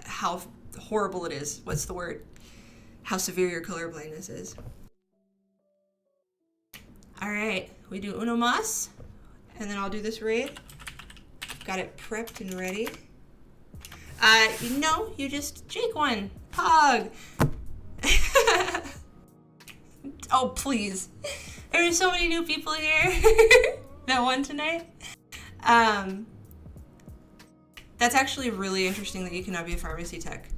how horrible it is. What's the word? How severe your color blindness is. All right, we do uno mas, and then I'll do this raid. Got it prepped and ready. No, you just Jake won. Pog. Oh, please. There's so many new people here that won tonight. That's actually really interesting that you cannot be a pharmacy tech.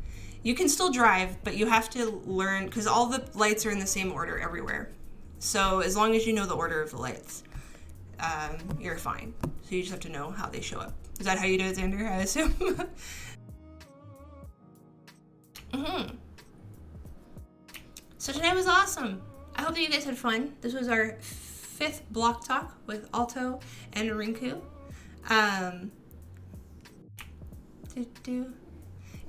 You can still drive, but you have to learn, because all the lights are in the same order everywhere. So as long as you know the order of the lights, you're fine. So you just have to know how they show up. Is that how you do it, Xander? I assume. So tonight was awesome. I hope that you guys had fun. This was our 5th BloqTalk with Alto and Rinku.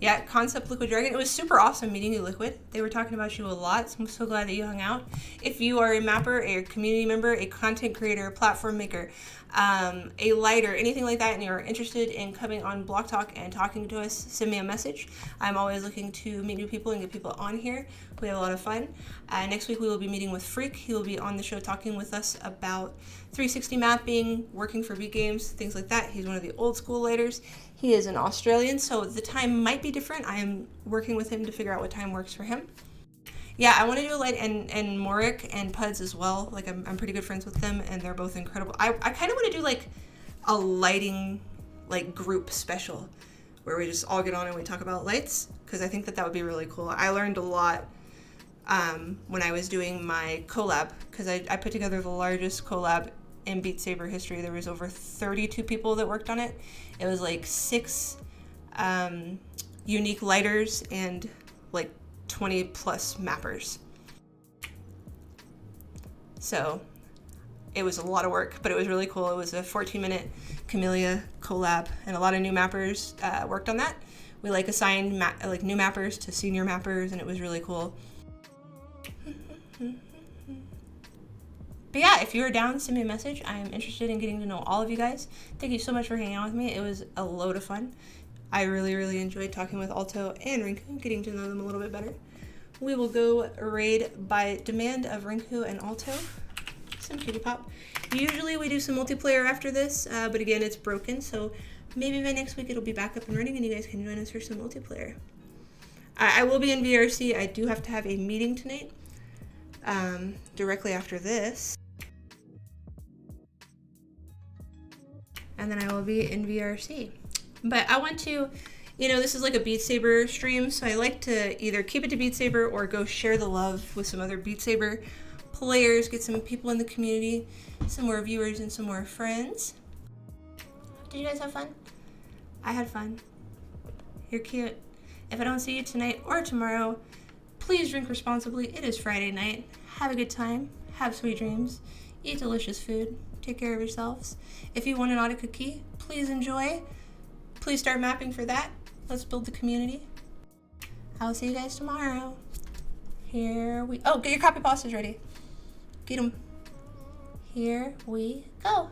Yeah, Concept Liquid Dragon. It was super awesome meeting you, Liquid. They were talking about you a lot, so I'm so glad that you hung out. If you are a mapper, a community member, a content creator, a platform maker, a lighter, anything like that, and you're interested in coming on BloqTalk and talking to us, send me a message. I'm always looking to meet new people and get people on here. We have a lot of fun. Next week we will be meeting with Freak. He will be on the show talking with us about 360 mapping, working for Beat Games, things like that. He's one of the old school lighters. He is an Australian, so the time might be different. I am working with him to figure out what time works for him. Yeah, I want to do a light, and Morik and Puds as well. Like, I'm pretty good friends with them, and they're both incredible. I kind of want to do, like, a lighting, like, group special where we just all get on and we talk about lights, because I think that would be really cool. I learned a lot when I was doing my collab, because I put together the largest collab in Beat Saber history. There was over 32 people that worked on it. It was like 6 unique lighters and like 20 plus mappers. So it was a lot of work, but it was really cool. It was a 14-minute Camellia collab, and a lot of new mappers worked on that. We like assigned new mappers to senior mappers, and it was really cool. But yeah, if you're down, send me a message. I am interested in getting to know all of you guys. Thank you so much for hanging out with me. It was a load of fun. I really enjoyed talking with Alto and Rinku, getting to know them a little bit better. We will go raid by demand of Rinku and Alto. Some cutie pop. Usually we do some multiplayer after this, but again, it's broken, so maybe by next week it'll be back up and running and you guys can join us for some multiplayer. I will be in VRC. I do have to have a meeting tonight, directly after this. And then I will be in VRC. But I want to, this is like a Beat Saber stream, so I like to either keep it to Beat Saber or go share the love with some other Beat Saber players, get some people in the community, some more viewers and some more friends. Did you guys have fun? I had fun. You're cute. If I don't see you tonight or tomorrow, please drink responsibly. It is Friday night. Have a good time. Have sweet dreams. Eat delicious food. Take care of yourselves. If you want an Audica key, please enjoy. Please start mapping for that. Let's build the community. I'll see you guys tomorrow. Oh, get your copy pastas ready. Get them. Here we go.